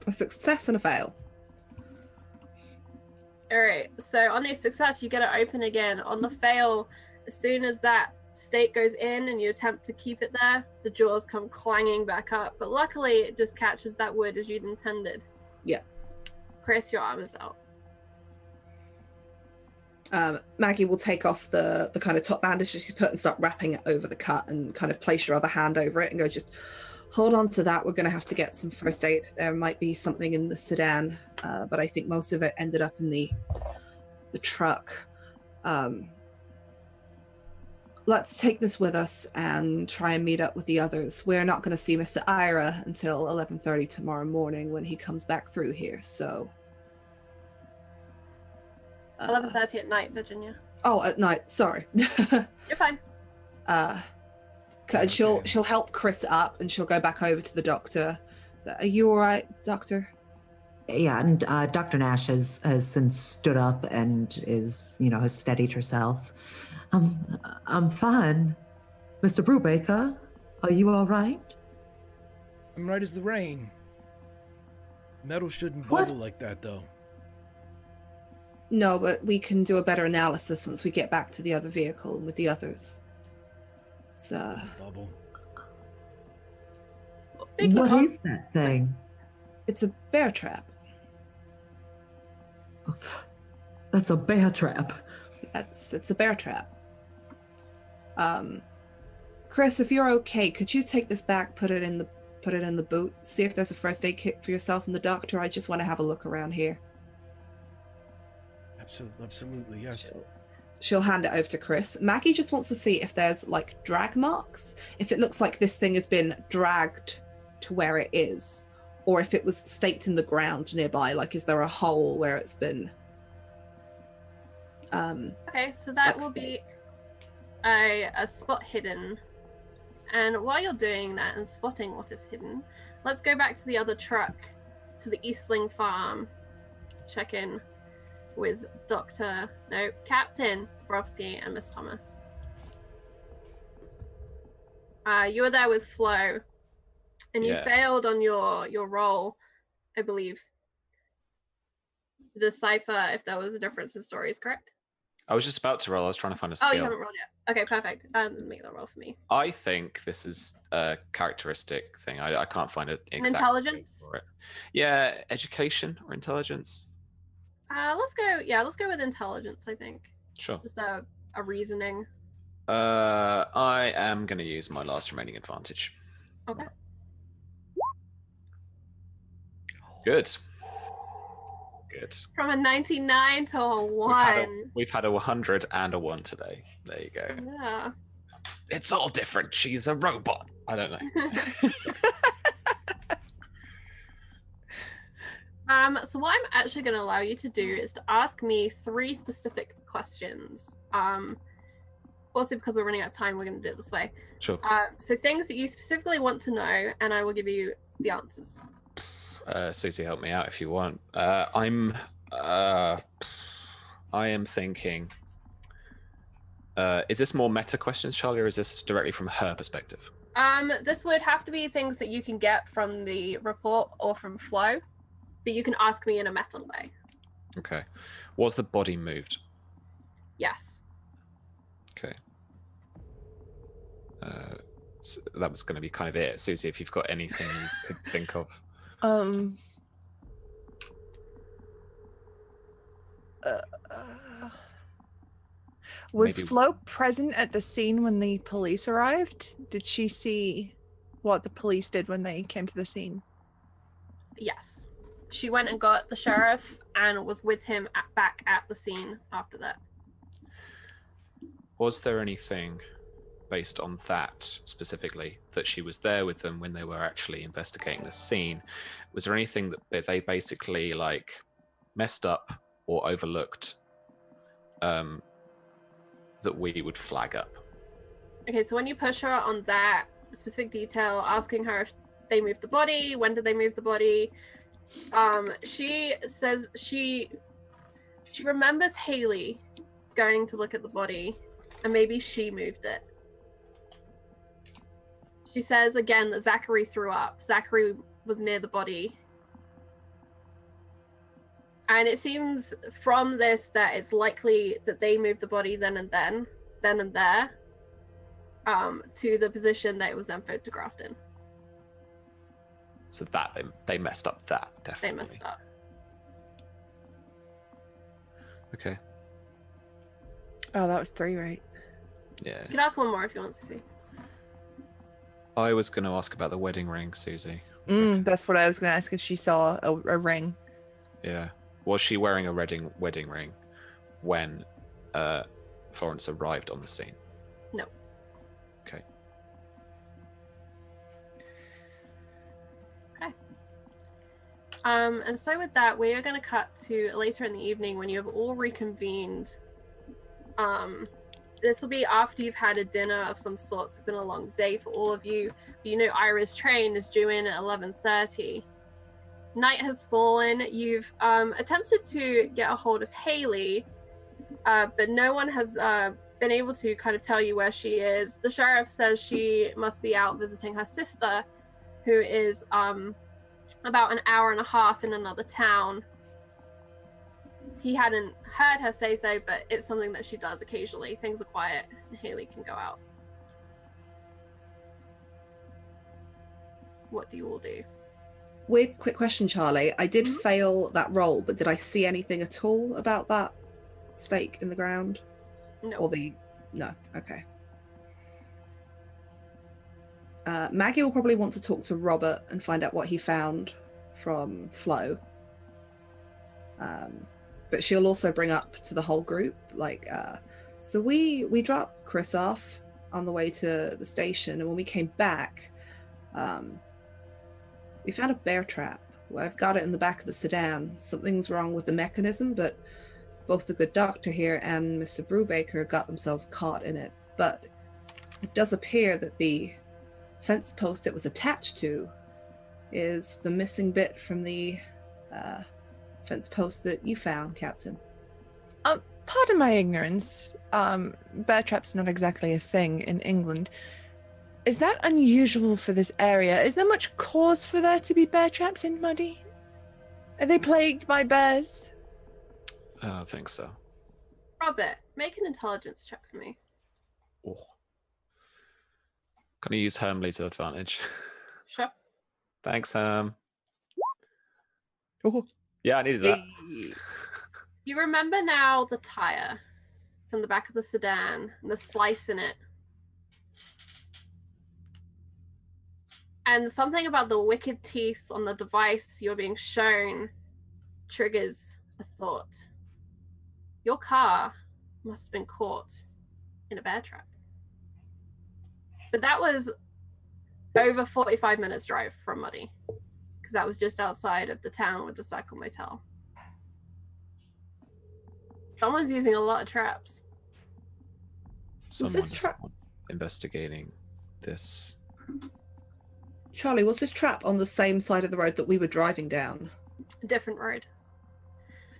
A success and a fail. All right, so on the success, you get it open again. On the fail, as soon as that stake goes in and you attempt to keep it there, the jaws come clanging back up. But luckily, it just catches that wood as you'd intended. Yeah. Chris, your arm is out. Maggie will take off the kind of top bandage that she's put and start wrapping it over the cut and kind of place your other hand over it and go, just hold on to that. We're going to have to get some first aid. There might be something in the sedan, but I think most of it ended up in the truck. Let's take this with us and try and meet up with the others. We're not going to see Mr. Ira until 11:30 tomorrow morning when he comes back through here, so... 11:30 at night, Virginia. Oh, at night. Sorry. You're fine. And she'll help Chris up and she'll go back over to the doctor. So, are you all right, doctor? Yeah, and Dr. Nash has since stood up and is, has steadied herself. I'm fine. Mr. Brubaker, are you all right? I'm right as the rain. Metal shouldn't What? bubble like that, though. No, but we can do a better analysis once we get back to the other vehicle and with the others. It's, Bubble. What is that thing? it's a bear trap. That's a bear trap. It's a bear trap. Chris, if you're okay, could you take this back, put it in the boot, see if there's a first aid kit for yourself and the doctor? I just want to have a look around here. Absolutely, yes. She'll hand it over to Chris. Maggie just wants to see if there's like drag marks, if it looks like this thing has been dragged to where it is, or if it was staked in the ground nearby. Like, is there a hole where it's been? Okay, so that will be a spot hidden. And while you're doing that and spotting what is hidden, let's go back to the other truck, to the Eastling farm. Check in with Captain Borowski and Miss Thomas. You were there with Flo, and you failed on your roll, I believe, to decipher if there was a difference in stories, correct? I was just about to roll. I was trying to find a skill. Oh, you haven't rolled yet. Okay, perfect. Make that roll for me. I think this is a characteristic thing. I can't find an exact intelligence skill for it. Yeah, education or intelligence. Let's go with intelligence, I think. Sure. It's just a reasoning. I am going to use my last remaining advantage. Okay. Good. From a 99 to a 1. We've had a 100 and a 1 today. There you go. Yeah. It's all different. She's a robot. I don't know. So what I'm actually going to allow you to do is to ask me 3 specific questions. Also, because we're running out of time, we're going to do it this way. Sure. So things that you specifically want to know, and I will give you the answers. Susie, help me out if you want. I am thinking, is this more meta questions, Charlie, or is this directly from her perspective? This would have to be things that you can get from the report or from Flo, but you can ask me in a meta way. Okay. Was the body moved? Yes. Okay. So that was going to be kind of it. Susie, if you've got anything you could think of. Was Maybe- Flo present at the scene when the police arrived? Did she see what the police did when they came to the scene? Yes. She went and got the sheriff and was with him back at the scene after that. Was there anything based on that specifically, that she was there with them when they were actually investigating the scene? Was there anything that they basically like messed up or overlooked that we would flag up. Okay, so when you push her on that specific detail, asking her if they moved the body, when did they move the body, she says she remembers Haley going to look at the body, and maybe she moved it. She says again that Zachary threw up. Zachary was near the body. And it seems from this that it's likely that they moved the body then and there, to the position that it was then photographed in. So that they messed up that, definitely. They messed up. Okay. Oh, that was 3, right? Yeah. You can ask one more if you want, Susie. I was going to ask about the wedding ring, Susie. That's what I was going to ask, if she saw a ring. Yeah. Was she wearing a wedding ring when Florence arrived on the scene? No. Okay. Okay. And so with that, we are going to cut to later in the evening when you have all reconvened. This will be after you've had a dinner of some sorts. It's been a long day for all of you. You know Ira's train is due in at 11:30. Night has fallen. You've attempted to get a hold of Haley, but no one has been able to kind of tell you where she is. The sheriff says she must be out visiting her sister, who is about an hour and a half in another town. He hadn't heard her say so, but it's something that she does occasionally. Things are quiet and Haley can go out. What do you all do? Weird quick question, Charlie. I did fail that roll, but did I see anything at all about that stake in the ground? No. Or no, okay. Maggie will probably want to talk to Robert and find out what he found from Flo. But she'll also bring up to the whole group, like, so we dropped Chris off on the way to the station, and when we came back, we found a bear trap. Well, I've got it in the back of the sedan. Something's wrong with the mechanism, but both the good doctor here and Mr. Brubaker got themselves caught in it. But it does appear that the fence post it was attached to is the missing bit from the fence post that you found, Captain. Pardon my ignorance. Bear traps not exactly a thing in England. Is that unusual for this area? Is there much cause for there to be bear traps in Muddy? Are they plagued by bears? I don't think so. Robert, make an intelligence check for me. Oh. Can I use Hermley's advantage? Sure. Thanks, Herm. Oh, yeah, I needed that. You remember now the tire from the back of the sedan and the slice in it. And something about the wicked teeth on the device you're being shown triggers a thought. Your car must have been caught in a bear trap. But that was over 45 minutes drive from Muddy, because that was just outside of the town with the Cycle Motel. Someone's using a lot of traps. Someone's investigating this. Charlie, was this trap on the same side of the road that we were driving down? A different road.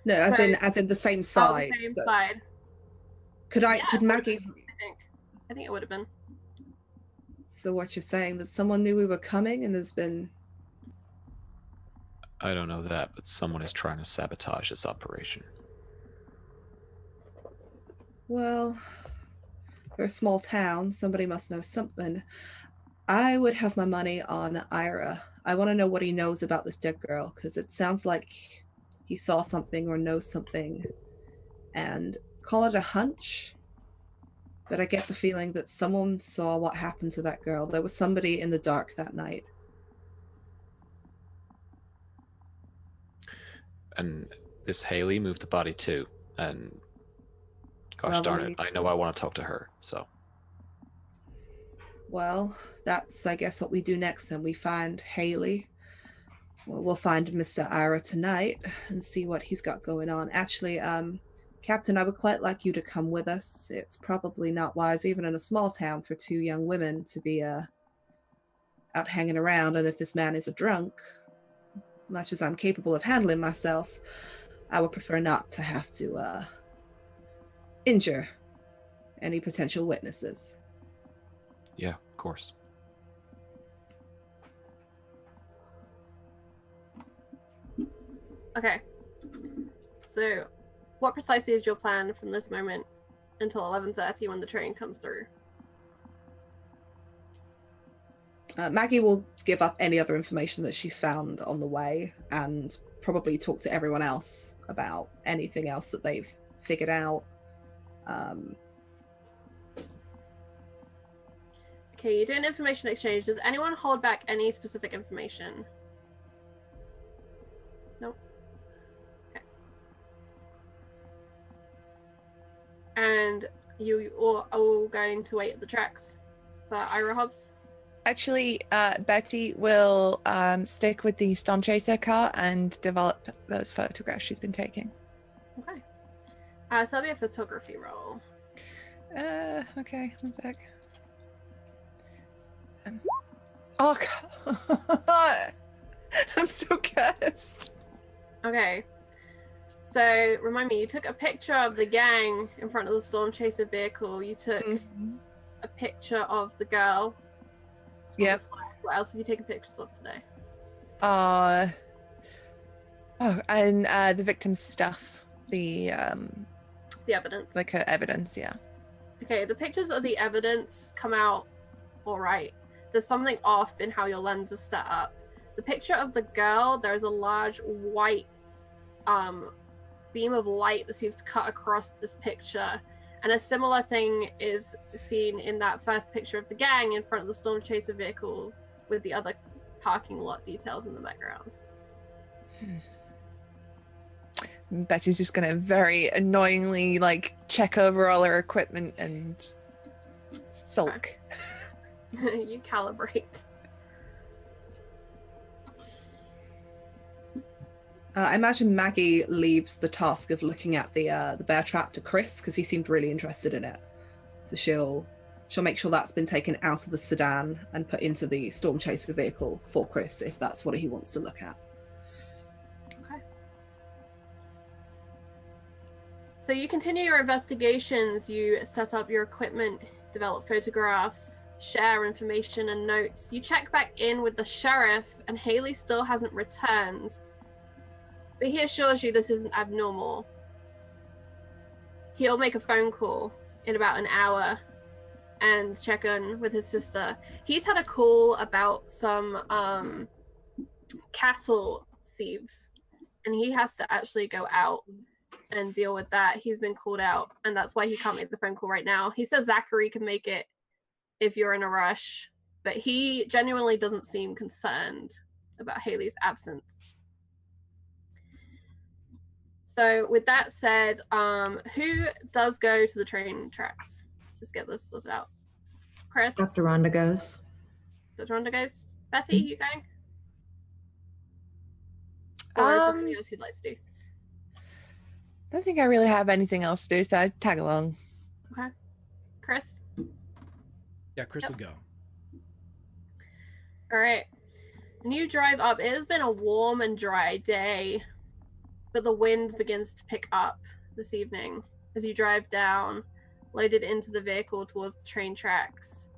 No, as in the same side. Oh, the same side. Could Maggie? I think it would have been. So what you're saying, that someone knew we were coming and has been... I don't know that, but someone is trying to sabotage this operation. Well, we're a small town. Somebody must know something. I would have my money on Ira. I want to know what he knows about this dead girl, because it sounds like he saw something or knows something. And call it a hunch, but I get the feeling that someone saw what happened to that girl. There was somebody in the dark that night. And this Haley moved the body too. And gosh Well, darn it, I know I want to talk to her, so. Well, that's, I guess, what we do next then. We find Haley. Well, we'll find Mr. Ira tonight and see what he's got going on. Actually, Captain, I would quite like you to come with us. It's probably not wise, even in a small town, for two young women to be out hanging around. And if this man is a drunk, much as I'm capable of handling myself, I would prefer not to have to injure any potential witnesses. Yeah, of course. Okay. So, what precisely is your plan from this moment until 11:30 when the train comes through? Maggie will give up any other information that she found on the way and probably talk to everyone else about anything else that they've figured out. Okay, you're doing information exchange. Does anyone hold back any specific information? Nope. Okay. And you are all going to wait at the tracks for Ira Hobbs? Actually, Betty will stick with the Storm Chaser car and develop those photographs she's been taking. Okay. So that'll be a photography roll. Okay, one sec. Oh, God. I'm so cursed. Okay. So, remind me, you took a picture of the gang in front of the Storm Chaser vehicle. You took a picture of the girl. Yep. What else have you taken pictures of today? And the victim's stuff. The evidence. Like her evidence, yeah. Okay, the pictures of the evidence come out all right. There's something off in how your lens is set up. The picture of the girl, there's a large white beam of light that seems to cut across this picture. And a similar thing is seen in that first picture of the gang in front of the Storm Chaser vehicle with the other parking lot details in the background. Betty's just gonna very annoyingly check over all her equipment and just sulk. Okay. You calibrate. I imagine Maggie leaves the task of looking at the bear trap to Chris because he seemed really interested in it. So she'll make sure that's been taken out of the sedan and put into the Storm Chaser vehicle for Chris if that's what he wants to look at. Okay. So you continue your investigations. You set up your equipment, develop photographs, share information and notes. You check back in with the sheriff, and Haley still hasn't returned. But he assures you this isn't abnormal. He'll make a phone call in about an hour and check in with his sister. He's had a call about some cattle thieves, and he has to actually go out and deal with that. He's been called out, and that's why he can't make the phone call right now. He says Zachary can make it if you're in a rush, but he genuinely doesn't seem concerned about Haley's absence. So with that said, who does go to the train tracks? Just get this sorted out. Chris? Dr. Rhonda goes. Dr. Rhonda goes. Betty, you going? Or is there something else you'd like to do? I don't think I really have anything else to do, so I tag along. Okay. Chris? Yeah, Chris would go. All right. And you drive up. It has been a warm and dry day, but the wind begins to pick up this evening as you drive down, loaded into the vehicle towards the train tracks.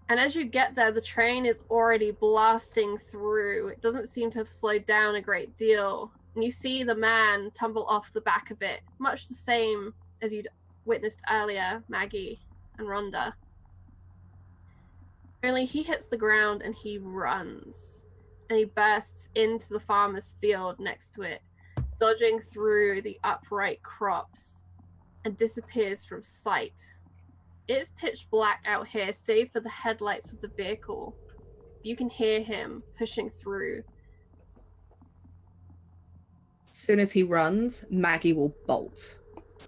And as you get there, the train is already blasting through. It doesn't seem to have slowed down a great deal. And you see the man tumble off the back of it, much the same as you'd witnessed earlier, Maggie and Rhonda. Only he hits the ground and he runs. And he bursts into the farmer's field next to it, dodging through the upright crops, and disappears from sight. It's pitch black out here, save for the headlights of the vehicle. You can hear him pushing through. As soon as he runs, Maggie will bolt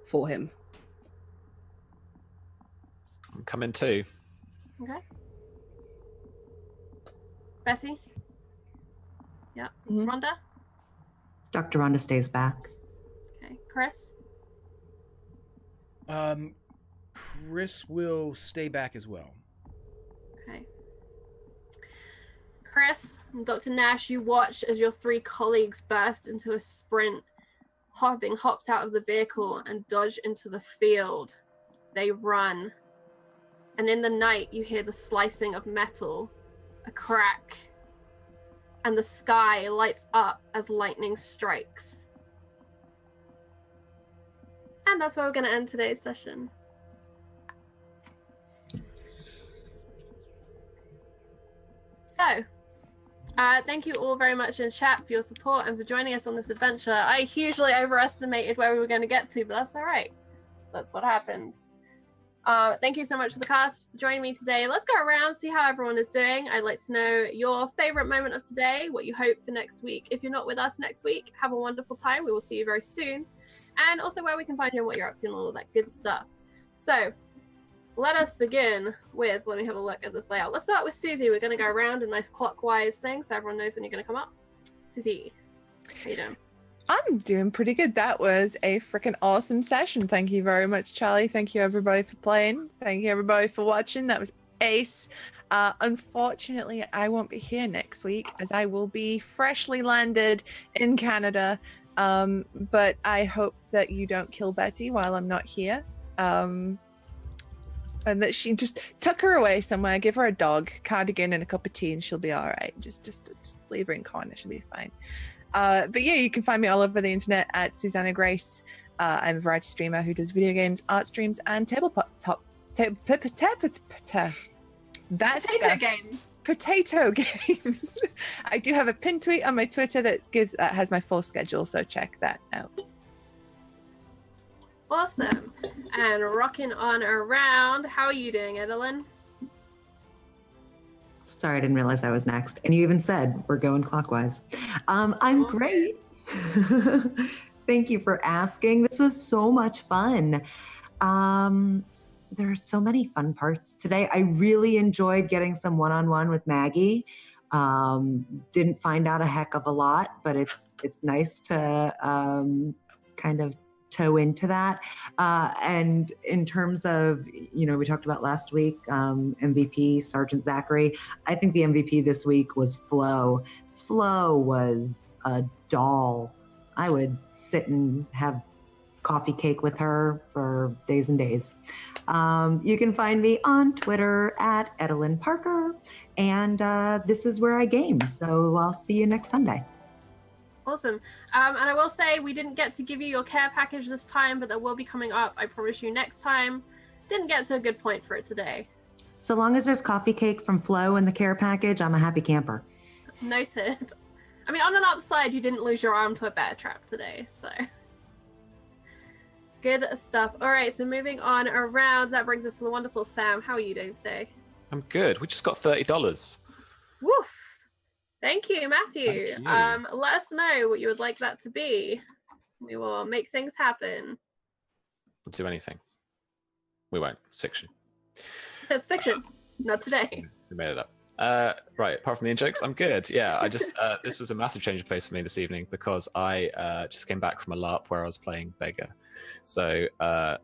for him. I'm coming too. Okay. Betty? Yeah. Mhm. Rhonda? Dr. Rhonda stays back. Okay. Chris? Chris will stay back as well. Okay. Chris and Dr. Nash, you watch as your 3 colleagues burst into a sprint, hopped out of the vehicle and dodge into the field. They run. And in the night, you hear the slicing of metal, a crack, and the sky lights up as lightning strikes. And that's where we're going to end today's session. So, thank you all very much in chat for your support and for joining us on this adventure. I hugely overestimated where we were going to get to, but that's all right. That's what happens. Thank you so much for the cast for joining me today. Let's go around, see how everyone is doing. I'd like to know your favorite moment of today, what you hope for next week. If you're not with us next week, have a wonderful time. We will see you very soon. And also where we can find you and what you're up to and all of that good stuff. So, let us begin with, let me have a look at this layout. Let's start with Susie. We're going to go around a nice clockwise thing so everyone knows when you're going to come up. Susie, how you doing? I'm doing pretty good. That was a freaking awesome session. Thank you very much, Charlie. Thank you, everybody, for playing. Thank you, everybody, for watching. That was ace. Unfortunately, I won't be here next week as I will be freshly landed in Canada. But I hope that you don't kill Betty while I'm not here. And that she just tuck her away somewhere, give her a dog, cardigan, and a cup of tea, and she'll be all right. Just leave her in corner, she'll be fine. But yeah, you can find me all over the internet at Susanna Grace. I'm a variety streamer who does video games, art streams, and potato games. I do have a pinned tweet on my Twitter that has my full schedule, so check that out. Awesome. And rocking on around. How are you doing, Edelyn? Sorry, I didn't realize I was next. And you even said we're going clockwise. I'm great. Thank you for asking. This was so much fun. There are so many fun parts today. I really enjoyed getting some one-on-one with Maggie. Didn't find out a heck of a lot, but it's nice to kind of toe into that. And in terms of, we talked about last week, MVP, Sergeant Zachary. I think the MVP this week was Flo. Flo was a doll. I would sit and have coffee cake with her for days and days. You can find me on Twitter at Edelyn Parker. And this is where I game. So I'll see you next Sunday. Awesome. And I will say we didn't get to give you your care package this time, but that will be coming up, I promise you, next time. Didn't get to a good point for it today. So long as there's coffee cake from Flo in the care package, I'm a happy camper. Noted. I mean, on an upside, you didn't lose your arm to a bear trap today, so. Good stuff. All right, so moving on around, that brings us to the wonderful Sam. How are you doing today? I'm good. We just got $30. Woof. Thank you, Matthew. Thank you. Let us know what you would like that to be. We will make things happen. We'll do anything. We won't. It's fiction. It's fiction. Not today. We made it up. Right, apart from the in-jokes, I'm good. Yeah, I just, this was a massive change of pace for me this evening because I just came back from a LARP where I was playing Beggar. So,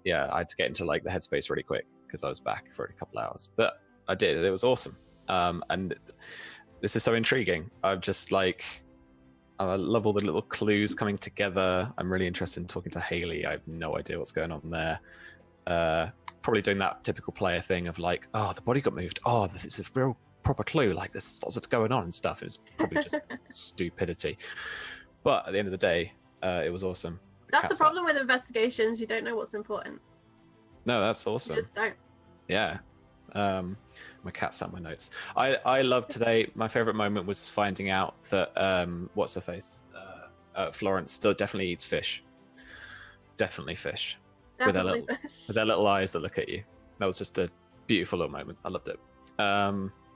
yeah, I had to get into like the headspace really quick because I was back for a couple hours. But I did. It was awesome. And this is so intriguing. I'm just like, I love all the little clues coming together. I'm really interested in talking to Haley. I have no idea what's going on there. Probably doing that typical player thing of like, oh, the body got moved. Oh, this is a real proper clue. Like there's lots of going on and stuff. It's probably just stupidity. But at the end of the day, it was awesome. That's the problem with investigations. You don't know what's important. No, that's awesome. You just don't. Yeah. My cat's at my notes. I love today. My favorite moment was finding out that what's her face? Florence still definitely eats fish. Definitely fish. Definitely with their little eyes that look at you. That was just a beautiful little moment. I loved it.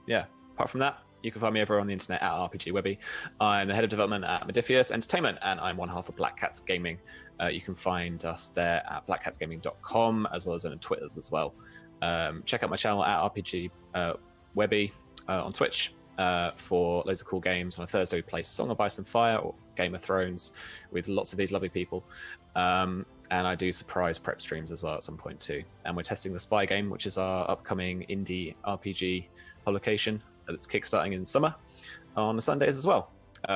Yeah. Apart from that, you can find me over on the internet at RPG Webby. I'm the head of development at Modifius Entertainment, and I'm one half of Black Cats Gaming. You can find us there at blackcatsgaming.com, as well as on Twitters as well. Check out my channel at RPG Webby on Twitch for loads of cool games. On a Thursday, we play Song of Ice and Fire or Game of Thrones with lots of these lovely people. And I do surprise prep streams as well at some point too. And we're testing the Spy Game, which is our upcoming indie RPG publication that's kickstarting in summer on Sundays as well.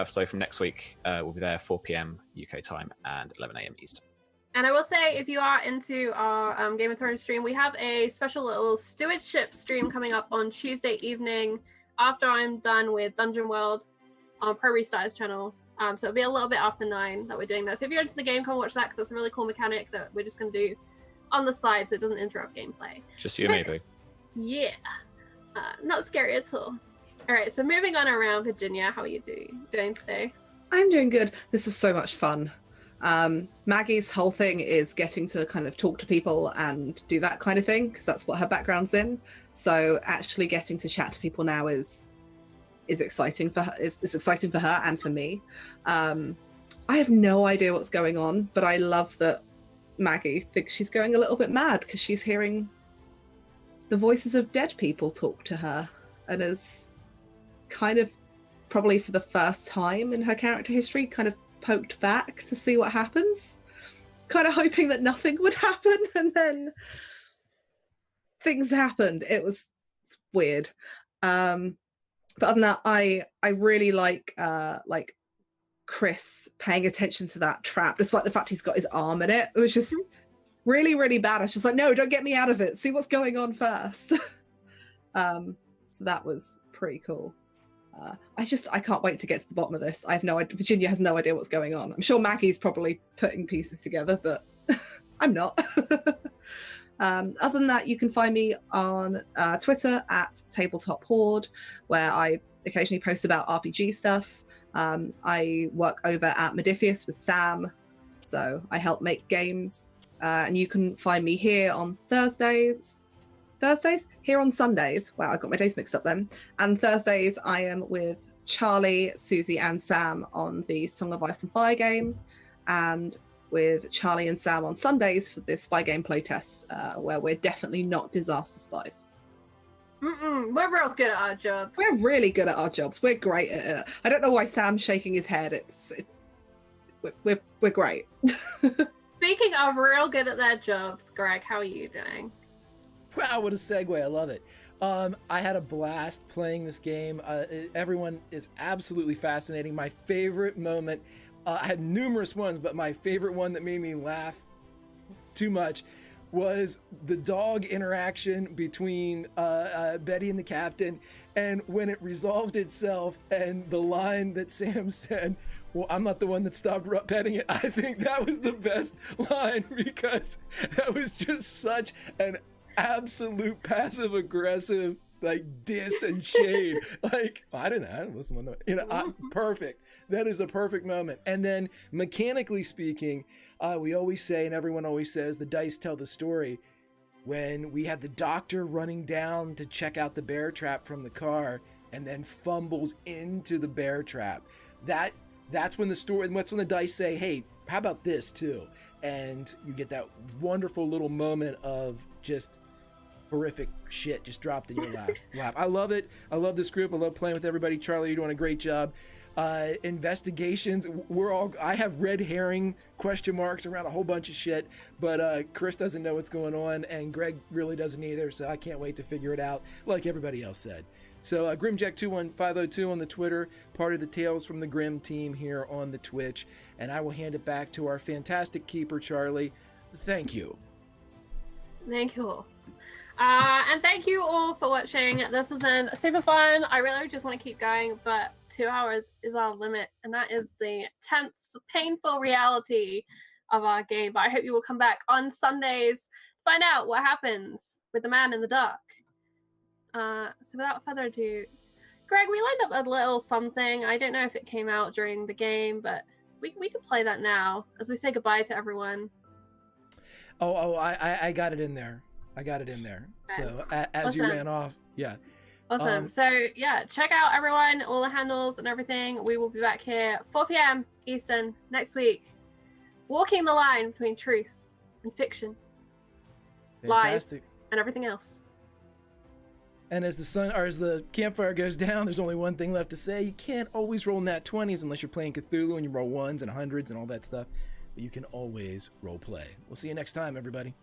So from next week, we'll be there 4 p.m. UK time and 11 a.m. Eastern. And I will say, if you are into our Game of Thrones stream, we have a special little stewardship stream coming up on Tuesday evening after I'm done with Dungeon World on Pro Restar's channel. So it'll be a little bit after 9 that we're doing that. So if you're into the game, come watch that, because that's a really cool mechanic that we're just going to do on the side so it doesn't interrupt gameplay. Just you and me, babe. Yeah. Not scary at all. All right, so moving on around, Virginia, how are you doing today? I'm doing good. This was so much fun. Maggie's whole thing is getting to kind of talk to people and do that kind of thing, because that's what her background's in. So actually getting to chat to people now is exciting for her. It's exciting for her and for me. I have no idea what's going on, but I love that Maggie thinks she's going a little bit mad because she's hearing the voices of dead people talk to her, and is kind of, probably for the first time in her character history, kind of poked back to see what happens, kind of hoping that nothing would happen, and then things happened. It's weird. But other than that, I really like Chris paying attention to that trap, despite the fact he's got his arm in it. It was just really, really bad. I was just like, no, don't get me out of it. See what's going on first. So that was pretty cool. I can't wait to get to the bottom of this. I have no idea. Virginia has no idea what's going on. I'm sure Maggie's probably putting pieces together, but I'm not. Other than that, you can find me on Twitter at Tabletop Horde, where I occasionally post about RPG stuff. I work over at Modiphius with Sam, so I help make games. And you can find me here on Thursdays? Here on Sundays. Wow, I got my days mixed up then. And Thursdays, I am with Charlie, Susie, and Sam on the Song of Ice and Fire game, and with Charlie and Sam on Sundays for this spy game playtest, where we're definitely not disaster spies. We're real good at our jobs. We're really good at our jobs. We're great at it. I don't know why Sam's shaking his head. We're great. Speaking of real good at their jobs, Greg, how are you doing? Wow, what a segue. I love it. I had a blast playing this game. Everyone is absolutely fascinating. My favorite moment, I had numerous ones, but my favorite one that made me laugh too much was the dog interaction between Betty and the captain, and when it resolved itself, and the line that Sam said, well, I'm not the one that stopped petting it. I think that was the best line, because that was just such an absolute passive aggressive diss and shade. I don't know, perfect. That is a perfect moment. And then mechanically speaking, we always say, and everyone always says, the dice tell the story. When we had the doctor running down to check out the bear trap from the car and then fumbles into the bear trap, that's when the dice say, hey, how about this too? And you get that wonderful little moment of just horrific shit just dropped in your lap. I love it. I love this group. I love playing with everybody. Charlie, you're doing a great job. Investigations, I have red herring question marks around a whole bunch of shit, but Chris doesn't know what's going on, and Greg really doesn't either, so I can't wait to figure it out, like everybody else said. So Grimjack21502 on the Twitter, part of the Tales from the Grim team here on the Twitch, and I will hand it back to our fantastic keeper, Charlie. Thank you. Thank you all. And thank you all for watching. This has been super fun. I really just want to keep going, but 2 hours is our limit, and that is the tense, painful reality of our game. But I hope you will come back on Sundays to find out what happens with the man in the dark. So without further ado, Greg, we lined up a little something. I don't know if it came out during the game, but we could play that now as we say goodbye to everyone. I got it in there. Okay. So as you ran off, yeah. Awesome. So yeah, check out everyone, all the handles and everything. We will be back here 4 p.m. Eastern next week, walking the line between truth and fiction, Fantastic. lies, and everything else. And as the campfire goes down, there's only one thing left to say. You can't always roll nat 20s unless you're playing Cthulhu and you roll ones and hundreds and all that stuff. but you can always role play. We'll see you next time, everybody.